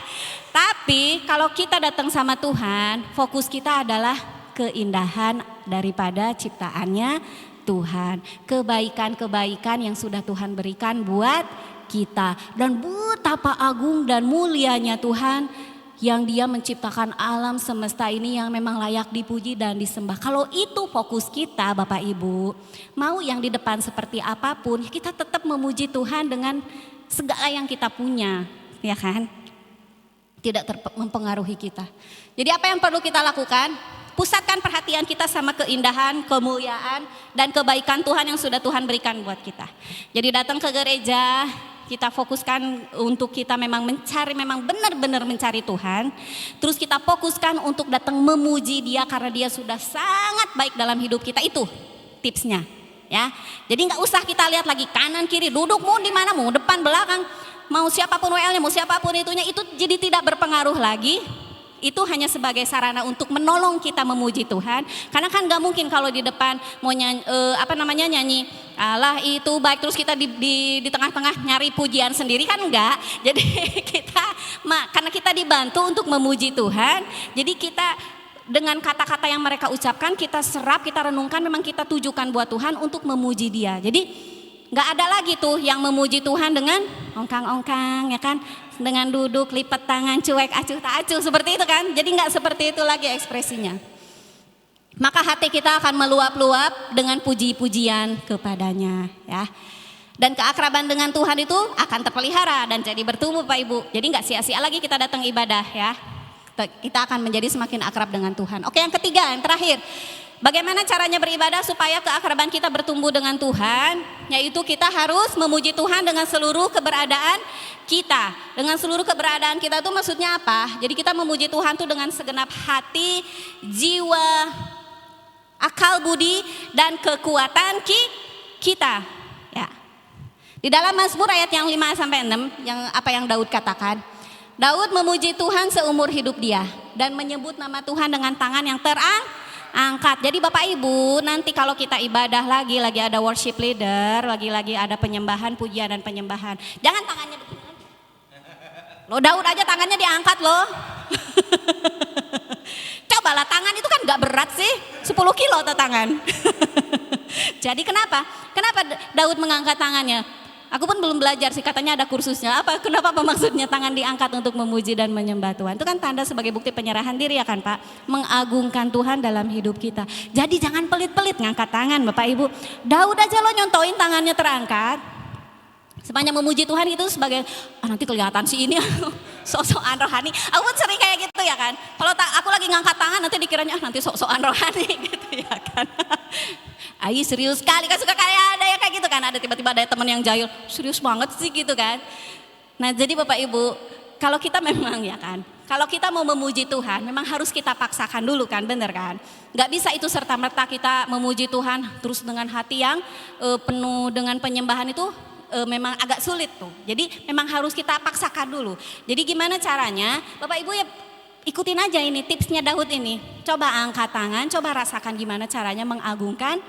Tapi kalau kita datang sama Tuhan, fokus kita adalah keindahan daripada ciptaannya Tuhan, kebaikan-kebaikan yang sudah Tuhan berikan buat kita, dan betapa agung dan mulianya Tuhan yang Dia menciptakan alam semesta ini yang memang layak dipuji dan disembah. Kalau itu fokus kita Bapak Ibu, mau yang di depan seperti apapun, kita tetap memuji Tuhan dengan segala yang kita punya, ya kan? Tidak mempengaruhi kita. Jadi apa yang perlu kita lakukan? Pusatkan perhatian kita sama keindahan, kemuliaan, dan kebaikan Tuhan yang sudah Tuhan berikan buat kita. Jadi datang ke gereja, kita fokuskan untuk kita memang benar-benar mencari Tuhan. Terus kita fokuskan untuk datang memuji Dia karena Dia sudah sangat baik dalam hidup kita. Itu tipsnya ya. Jadi gak usah kita lihat lagi kanan kiri, duduk mau di mana, mau depan belakang, mau siapapun WL-nya, mau siapapun itunya, itu jadi tidak berpengaruh lagi. Itu hanya sebagai sarana untuk menolong kita memuji Tuhan. Karena kan gak mungkin kalau di depan mau nyanyi Allah itu baik, terus kita di tengah-tengah nyari pujian sendiri, kan enggak. Jadi karena kita dibantu untuk memuji Tuhan, jadi kita dengan kata-kata yang mereka ucapkan, kita serap, kita renungkan, memang kita tujukan buat Tuhan untuk memuji Dia. Jadi gak ada lagi tuh yang memuji Tuhan dengan ongkang-ongkang ya kan, dengan duduk lipat tangan cuek acuh tak acuh seperti itu kan. Jadi gak seperti itu lagi ekspresinya. Maka hati kita akan meluap-luap dengan puji-pujian kepadanya ya. Dan keakraban dengan Tuhan itu akan terpelihara dan jadi bertumbuh Pak Ibu. Jadi gak sia-sia lagi kita datang ibadah ya. Kita akan menjadi semakin akrab dengan Tuhan. Oke, yang ketiga, yang terakhir, bagaimana caranya beribadah supaya keakraban kita bertumbuh dengan Tuhan? Yaitu kita harus memuji Tuhan dengan seluruh keberadaan kita. Dengan seluruh keberadaan kita itu maksudnya apa? Jadi kita memuji Tuhan tuh dengan segenap hati, jiwa, akal budi, dan kekuatan kita. Ya. Di dalam Mazmur ayat yang 5-6, yang Daud katakan. Daud memuji Tuhan seumur hidup dia dan menyebut nama Tuhan dengan tangan yang angkat. Jadi Bapak Ibu, nanti kalau kita ibadah lagi ada worship leader, lagi ada penyembahan, pujian dan penyembahan. Jangan tangannya begini aja. Loh Daud aja tangannya diangkat loh. Cobalah tangan itu kan gak berat sih, 10 kilo tuh tangan. Jadi kenapa Daud mengangkat tangannya? Aku pun belum belajar sih, katanya ada kursusnya. Kenapa maksudnya tangan diangkat untuk memuji dan menyembah Tuhan? Itu kan tanda sebagai bukti penyerahan diri ya kan Pak? Mengagungkan Tuhan dalam hidup kita. Jadi jangan pelit-pelit ngangkat tangan Bapak Ibu. Daud aja lo nyontoin tangannya terangkat. Sepanjang memuji Tuhan itu sebagai, nanti kelihatan si ini sok-sokan rohani. Aku pun sering kayak gitu ya kan. Kalau aku lagi ngangkat tangan nanti dikiranya nanti sok-sokan rohani gitu ya kan. Ayo serius sekali kan, suka kayak ada ya kayak gitu kan, ada tiba-tiba ada teman yang jahil, serius banget sih gitu kan. Nah jadi Bapak Ibu, kalau kita memang ya kan, kalau kita mau memuji Tuhan memang harus kita paksakan dulu kan, bener kan. Gak bisa itu serta-merta kita memuji Tuhan terus dengan hati yang penuh dengan penyembahan itu memang agak sulit tuh. Jadi memang harus kita paksakan dulu. Jadi gimana caranya Bapak Ibu ya, ikutin aja ini tipsnya Daud ini. Coba angkat tangan, coba rasakan gimana caranya mengagungkan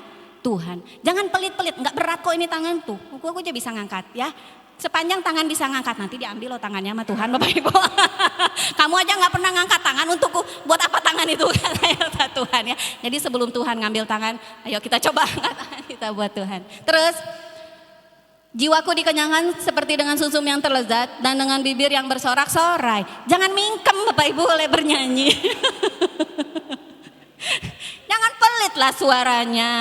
Tuhan. Jangan pelit-pelit, nggak berat kok ini tangan tuh. Aku aja bisa ngangkat ya. Sepanjang tangan bisa ngangkat, nanti diambil loh tangannya sama Tuhan Bapak Ibu. Kamu aja nggak pernah ngangkat tangan untukku, buat apa tangan itu kata Tuhan ya. Jadi sebelum Tuhan ngambil tangan, ayo kita coba angkat tangan kita buat Tuhan. Terus, jiwaku dikenyangkan seperti dengan susum yang terlezat dan dengan bibir yang bersorak-sorai. Jangan mingkem Bapak Ibu oleh bernyanyi. Jangan pelit lah suaranya.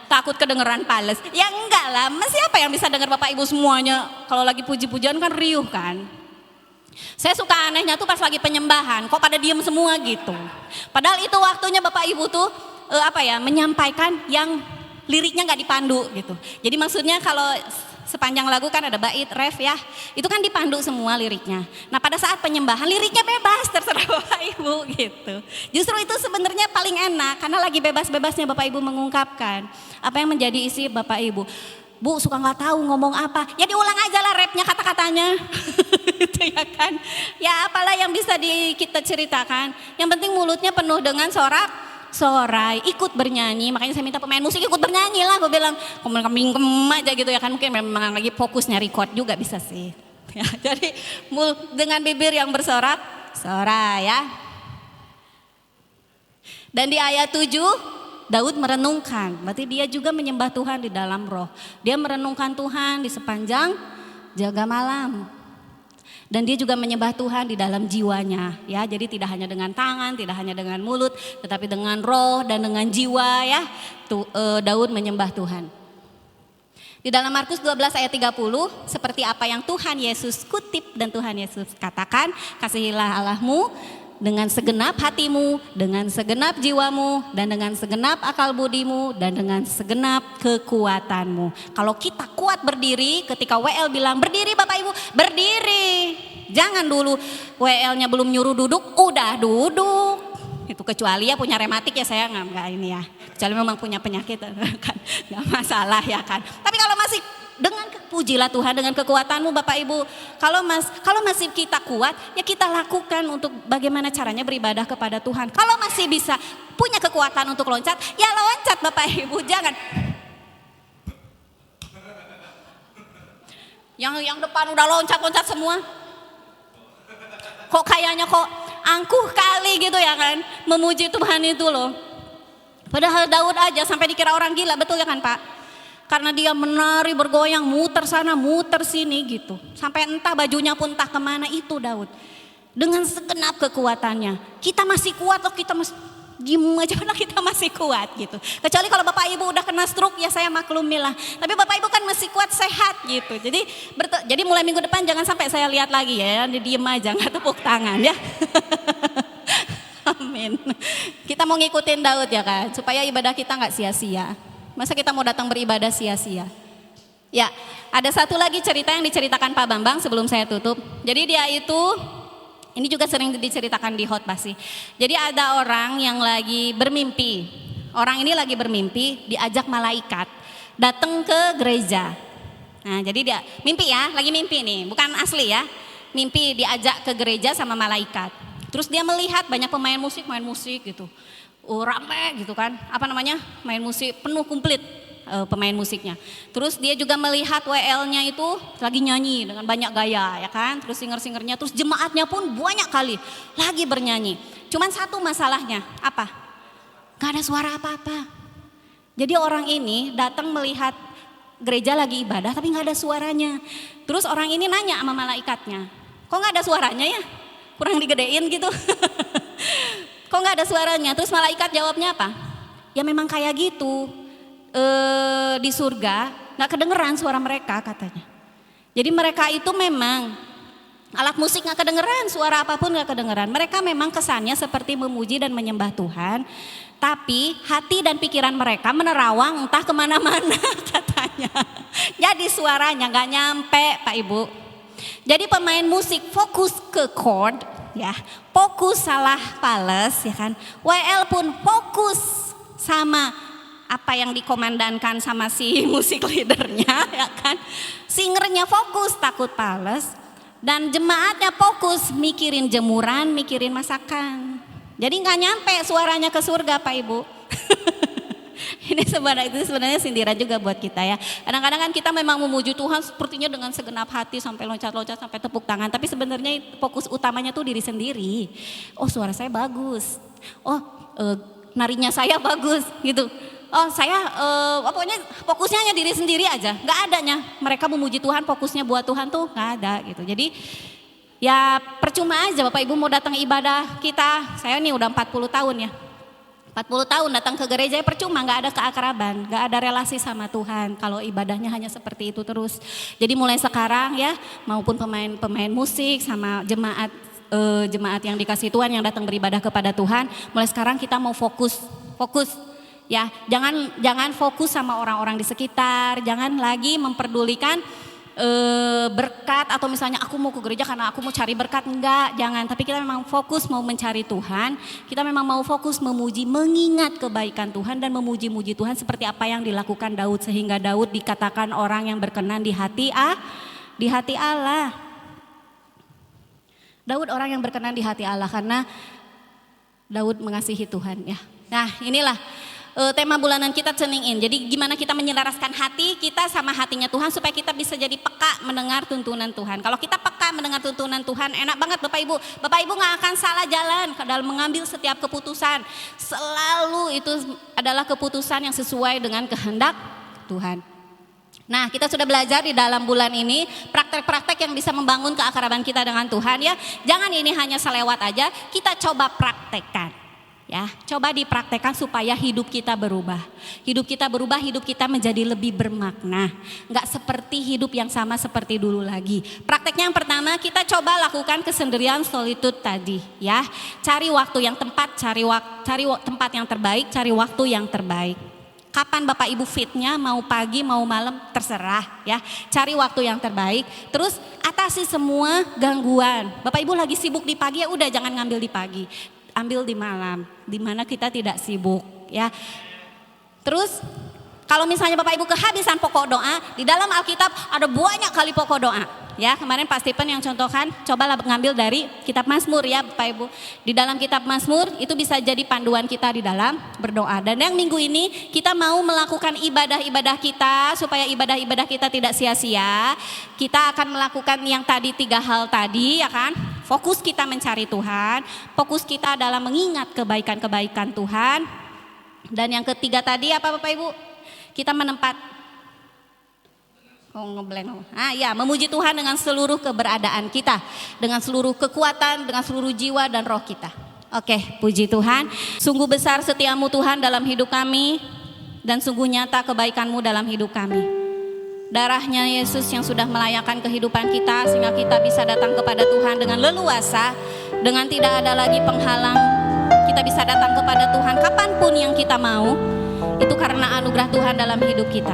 Takut kedengeran pales. Ya enggak lah, siapa yang bisa dengar Bapak Ibu semuanya. Kalau lagi puji-pujian kan riuh kan. Saya suka anehnya tuh pas lagi penyembahan, kok pada diem semua gitu. Padahal itu waktunya Bapak Ibu tuh menyampaikan yang liriknya nggak dipandu gitu. Jadi maksudnya kalau sepanjang lagu kan ada bait, ref ya, itu kan dipandu semua liriknya. Nah pada saat penyembahan liriknya bebas, terserah Bapak Ibu gitu. Justru itu sebenarnya paling enak karena lagi bebas-bebasnya Bapak Ibu mengungkapkan apa yang menjadi isi Bapak Ibu. Bu suka nggak tahu ngomong apa, ya diulang aja lah rapnya kata-katanya, gitu ya kan. Ya apalah yang bisa kita ceritakan. Yang penting mulutnya penuh dengan sorai, ikut bernyanyi. Makanya saya minta pemain musik ikut bernyanyi lah. Gue bilang kembing aja gitu ya kan. Mungkin memang lagi fokusnya record juga bisa sih ya, jadi dengan bibir yang bersorak-sorai ya. Dan di ayat 7 Daud merenungkan, berarti dia juga menyembah Tuhan di dalam roh. Dia merenungkan Tuhan di sepanjang jaga malam. Dan dia juga menyembah Tuhan di dalam jiwanya ya. Jadi tidak hanya dengan tangan, tidak hanya dengan mulut, tetapi dengan roh dan dengan jiwa ya. Daud menyembah Tuhan. Di dalam Markus 12 ayat 30, seperti apa yang Tuhan Yesus kutip dan Tuhan Yesus katakan, kasihilah Allahmu dengan segenap hatimu, dengan segenap jiwamu, dan dengan segenap akal budimu, dan dengan segenap kekuatanmu. Kalau kita kuat berdiri, ketika WL bilang berdiri Bapak Ibu, berdiri. Jangan dulu WL-nya belum nyuruh duduk, udah duduk. Itu kecuali ya punya rematik ya, saya nggak ini ya. Kecuali memang punya penyakit kan, nggak masalah ya kan. Tapi kalau masih dengan pujilah Tuhan dengan kekuatanmu Bapak Ibu. Kalau masih kita kuat, ya kita lakukan untuk bagaimana caranya beribadah kepada Tuhan. Kalau masih bisa punya kekuatan untuk loncat, ya loncat Bapak Ibu. Jangan yang depan udah loncat-loncat semua. Kok kayaknya angkuh kali gitu ya kan, memuji Tuhan itu loh. Padahal Daud aja sampai dikira orang gila, betul ya kan Pak? Karena dia menari bergoyang, muter sana muter sini gitu. Sampai entah bajunya pun entah kemana, itu Daud. Dengan segenap kekuatannya. Kita masih kuat loh, kita masih diem aja karena kita masih kuat gitu. Kecuali kalau Bapak Ibu udah kena stroke ya saya maklumilah. Tapi Bapak Ibu kan masih kuat, sehat gitu. Jadi mulai minggu depan jangan sampai saya lihat lagi ya, diem aja nggak tepuk tangan ya. Amin. Kita mau ngikutin Daud ya kan, supaya ibadah kita nggak sia-sia. Masa kita mau datang beribadah sia-sia? Ya, ada satu lagi cerita yang diceritakan Pak Bambang sebelum saya tutup. Jadi dia itu, ini juga sering diceritakan di khotbah sih. Jadi ada orang yang lagi bermimpi. Orang ini lagi bermimpi, diajak malaikat datang ke gereja. Nah, jadi dia mimpi ya, lagi mimpi nih, bukan asli ya. Mimpi diajak ke gereja sama malaikat. Terus dia melihat banyak pemain musik main musik gitu. Rame gitu kan. Main musik penuh komplit pemain musiknya. Terus dia juga melihat WL-nya itu lagi nyanyi dengan banyak gaya ya kan. Terus singer-singernya, terus jemaatnya pun banyak kali lagi bernyanyi. Cuman satu masalahnya, apa? Gak ada suara apa-apa. Jadi orang ini datang melihat gereja lagi ibadah tapi gak ada suaranya. Terus orang ini nanya sama malaikatnya, kok gak ada suaranya ya? Kurang digedein gitu. Kok gak ada suaranya? Terus malaikat jawabnya apa? Ya memang kayak gitu, di surga gak kedengeran suara mereka katanya. Jadi mereka itu memang alat musik gak kedengeran, suara apapun gak kedengeran. Mereka memang kesannya seperti memuji dan menyembah Tuhan. Tapi hati dan pikiran mereka menerawang entah kemana-mana katanya. Jadi suaranya gak nyampe Pak Ibu. Jadi pemain musik fokus ke chord ya, fokus salah fales ya kan. WL pun fokus sama apa yang dikomandankan sama si musik leadernya ya kan. Singernya fokus takut fales dan jemaatnya fokus mikirin jemuran, mikirin masakan. Jadi nggak nyampe suaranya ke surga Pak Ibu. Ini sebenarnya sindiran juga buat kita ya. Kadang-kadang kan kita memang memuji Tuhan sepertinya dengan segenap hati sampai loncat-loncat sampai tepuk tangan. Tapi sebenarnya fokus utamanya tuh diri sendiri. Oh suara saya bagus. Oh narinya saya bagus gitu. Oh saya pokoknya fokusnya hanya diri sendiri aja. Nggak adanya mereka memuji Tuhan fokusnya buat Tuhan tuh nggak ada gitu. Jadi ya percuma aja Bapak Ibu mau datang ibadah kita. Saya nih udah 40 tahun ya. 40 tahun datang ke gereja ya percuma, gak ada keakraban, gak ada relasi sama Tuhan kalau ibadahnya hanya seperti itu terus. Jadi mulai sekarang ya maupun pemain musik sama jemaat yang dikasih Tuhan yang datang beribadah kepada Tuhan, mulai sekarang kita mau fokus ya, jangan fokus sama orang-orang di sekitar, jangan lagi memperdulikan berkat atau misalnya aku mau ke gereja karena aku mau cari berkat, enggak, jangan. Tapi kita memang fokus mau mencari Tuhan, kita memang mau fokus memuji, mengingat kebaikan Tuhan dan memuji-muji Tuhan seperti apa yang dilakukan Daud, sehingga Daud dikatakan orang yang berkenan di hati Allah. Daud orang yang berkenan di hati Allah karena Daud mengasihi Tuhan ya. Nah inilah tema bulanan kita tuning in. Jadi gimana kita menyelaraskan hati kita sama hatinya Tuhan supaya kita bisa jadi peka mendengar tuntunan Tuhan. Kalau kita peka mendengar tuntunan Tuhan, enak banget Bapak Ibu. Bapak Ibu gak akan salah jalan dalam mengambil setiap keputusan. Selalu itu adalah keputusan yang sesuai dengan kehendak Tuhan. Nah kita sudah belajar di dalam bulan ini praktek-praktek yang bisa membangun keakraban kita dengan Tuhan ya. Jangan ini hanya selewat aja, kita coba praktekkan. Ya, coba dipraktekkan supaya hidup kita berubah. Hidup kita berubah, hidup kita menjadi lebih bermakna. Enggak seperti hidup yang sama seperti dulu lagi. Prakteknya yang pertama kita coba lakukan kesendirian solitude tadi ya. Cari waktu yang tepat, cari tempat yang terbaik, cari waktu yang terbaik. Kapan Bapak Ibu fitnya, mau pagi mau malam terserah ya. Cari waktu yang terbaik, terus atasi semua gangguan. Bapak Ibu lagi sibuk di pagi ya udah jangan ngambil di pagi. Ambil di malam, di mana kita tidak sibuk ya. Terus kalau misalnya Bapak Ibu kehabisan pokok doa, di dalam Alkitab ada banyak kali pokok doa. Ya, kemarin Pak Stephen yang contohkan, cobalah ngambil dari kitab Mazmur ya Bapak Ibu. Di dalam kitab Mazmur itu bisa jadi panduan kita di dalam berdoa. Dan yang minggu ini kita mau melakukan ibadah-ibadah kita supaya ibadah-ibadah kita tidak sia-sia. Kita akan melakukan yang tadi 3 hal tadi ya kan. Fokus kita mencari Tuhan, fokus kita adalah mengingat kebaikan-kebaikan Tuhan. Dan yang ketiga tadi apa Bapak Ibu? Kita memuji Tuhan dengan seluruh keberadaan kita, dengan seluruh kekuatan, dengan seluruh jiwa dan roh kita. Oke, puji Tuhan. Sungguh besar setiamu Tuhan dalam hidup kami dan sungguh nyata kebaikanmu dalam hidup kami. Darahnya Yesus yang sudah melayakkan kehidupan kita sehingga kita bisa datang kepada Tuhan dengan leluasa, dengan tidak ada lagi penghalang. Kita bisa datang kepada Tuhan kapanpun yang kita mau. Itu karena anugerah Tuhan dalam hidup kita.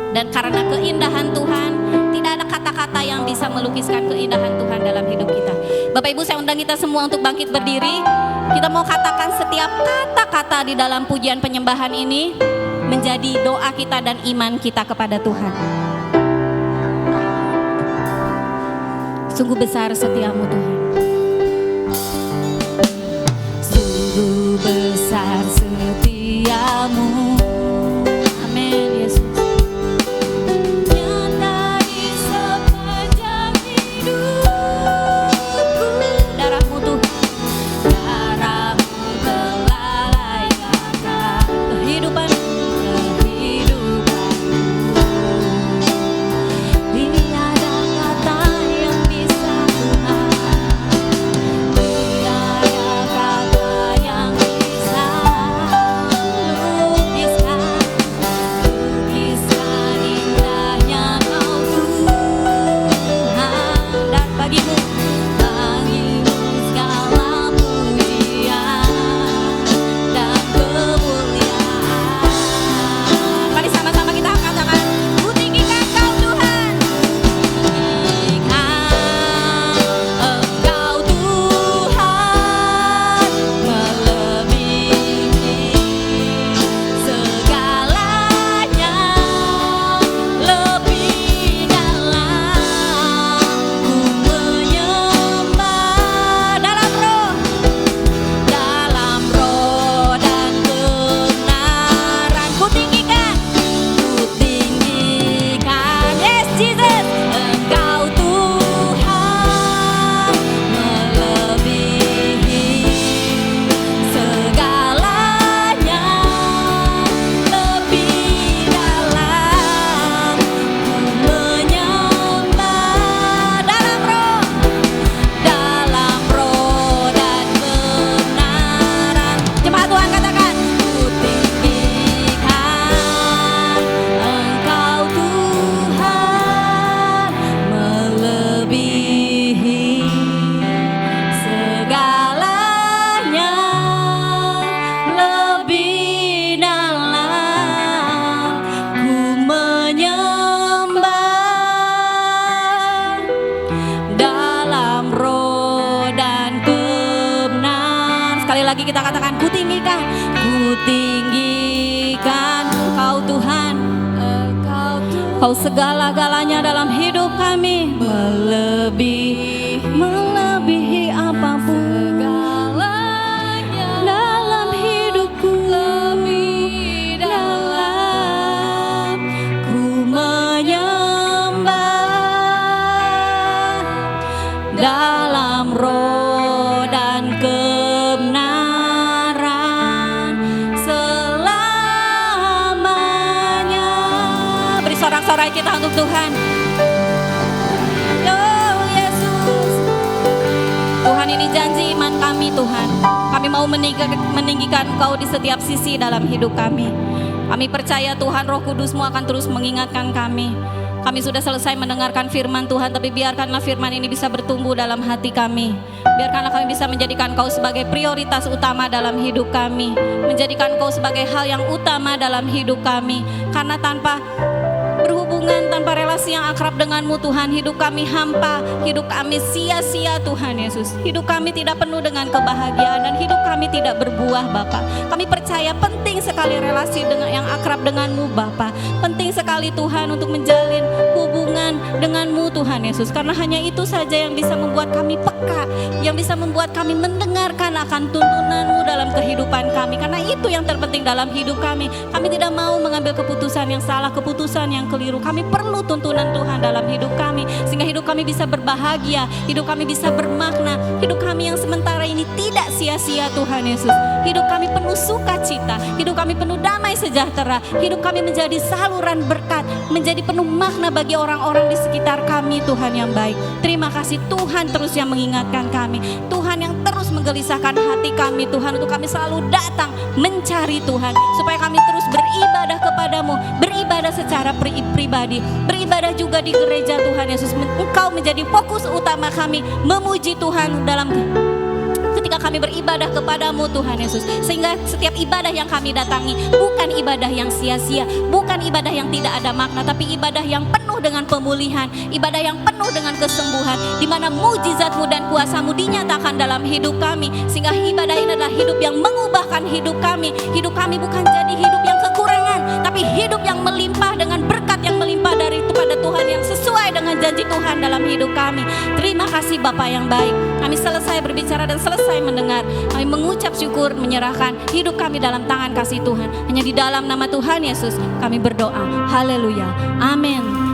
Dan karena keindahan Tuhan, tidak ada kata-kata yang bisa melukiskan keindahan Tuhan dalam hidup kita. Bapak Ibu, saya undang kita semua untuk bangkit berdiri. Kita mau katakan setiap kata-kata di dalam pujian penyembahan ini menjadi doa kita dan iman kita kepada Tuhan. Sungguh besar setiamu Tuhan. lihat setiamu. Amin Yesus. Nyata di sepanjang hidupku, darahmu Tuhan, darahmu telah layakkan kehidupan. Tiada kata yang bisa Tuhan, tiada kata yang bisa lukiskan indahnya Kau Tuhan. Dan bagimu segala pujian dan kemuliaan. Mari sama-sama kita katakan, ku tinggikan Kau Tuhan. Engkau Tuhan melebihi segalanya, lebih dalam ku menyembah dalam roh dan kebenaran. Ku tinggikan, yes Jesus. Engkau Tuhan melebihi segalanya, lebih dalam ku menyembah dalam roh dan kebenaran. Jemaat Tuhan katakan, ku tinggikan Engkau Tuhan melebihi segalanya, lebih dalam ku menyembah dalam roh dan kebenaran. Sekali lagi kita katakan, ku tinggikan Engkau Tuhan, Kau segala-galanya dalam hidup kami, melebihi apapun dalam hidupku, lebih dalam ku menyembah dalam roh dan kebenaran selamanya. Beri sorak-sorai kita untuk Tuhan. Oh Yesus, Tuhan ini janji iman kami Tuhan. Kami mau meninggikan Engkau di setiap sisi dalam hidup kami. Kami percaya Tuhan, Roh Kudus-Mu akan terus mengingatkan kami. Kami sudah selesai mendengarkan firman Tuhan, tapi biarkanlah firman ini bisa bertumbuh dalam hati kami. Biarkanlah kami bisa menjadikan Kau sebagai prioritas utama dalam hidup kami, menjadikan Kau sebagai hal yang utama dalam hidup kami. Karena tanpa berhubungan, tanpa relasi yang akrab dengan-Mu Tuhan, hidup kami hampa, hidup kami sia-sia Tuhan Yesus. Hidup kami tidak penuh dengan kebahagiaan dan hidup kami tidak berbuah Bapa. Kami percaya penting sekali relasi dengan yang akrab dengan-Mu Bapa. Penting sekali Tuhan untuk menjalin hubungan dengan-Mu Tuhan Yesus. Karena hanya itu saja yang bisa membuat kami peka, yang bisa membuat kami mendengarkan akan tuntunan-Mu dalam kehidupan kami. Karena itu yang terpenting dalam hidup kami. Kami tidak mau mengambil keputusan yang salah, keputusan yang keliru. Kami perlu tuntunan Tuhan dalam hidup kami, sehingga hidup kami bisa berbahagia, hidup kami bisa bermakna, hidup kami yang sementara ini tidak sia-sia Tuhan Yesus. Hidup kami penuh sukacita, hidup kami penuh damai sejahtera, hidup kami menjadi saluran berkat, menjadi penuh makna bagi orang-orang di sekitar kami Tuhan yang baik. Terima kasih Tuhan terus yang mengingatkan kami, Tuhan yang terus menggelisahkan hati kami Tuhan, untuk kami selalu datang mencari Tuhan, supaya kami terus beribadah kepadamu, beribadah secara pribadi, beribadah juga di gereja Tuhan Yesus. Engkau menjadi fokus utama kami, memuji Tuhan dalam ketika kami beribadah kepadamu Tuhan Yesus. Sehingga setiap ibadah yang kami datangi bukan ibadah yang sia-sia, bukan ibadah yang tidak ada makna, tapi ibadah yang penuh dengan pemulihan, ibadah yang penuh dengan kesembuhan, di mana mujizat-Mu dan kuasa-Mu dinyatakan dalam hidup kami. Sehingga ibadah ini adalah hidup yang mengubahkan hidup kami. Hidup kami bukan jadi hidup yang kekurangan, tapi hidup yang melimpah dengan berkat berkat yang melimpah dari pada Tuhan yang sesuai dengan janji Tuhan dalam hidup kami. Terima kasih Bapa yang baik. Kami selesai berbicara dan selesai mendengar. Kami mengucap syukur, menyerahkan hidup kami dalam tangan kasih Tuhan. Hanya di dalam nama Tuhan Yesus kami berdoa. Haleluya. Amin.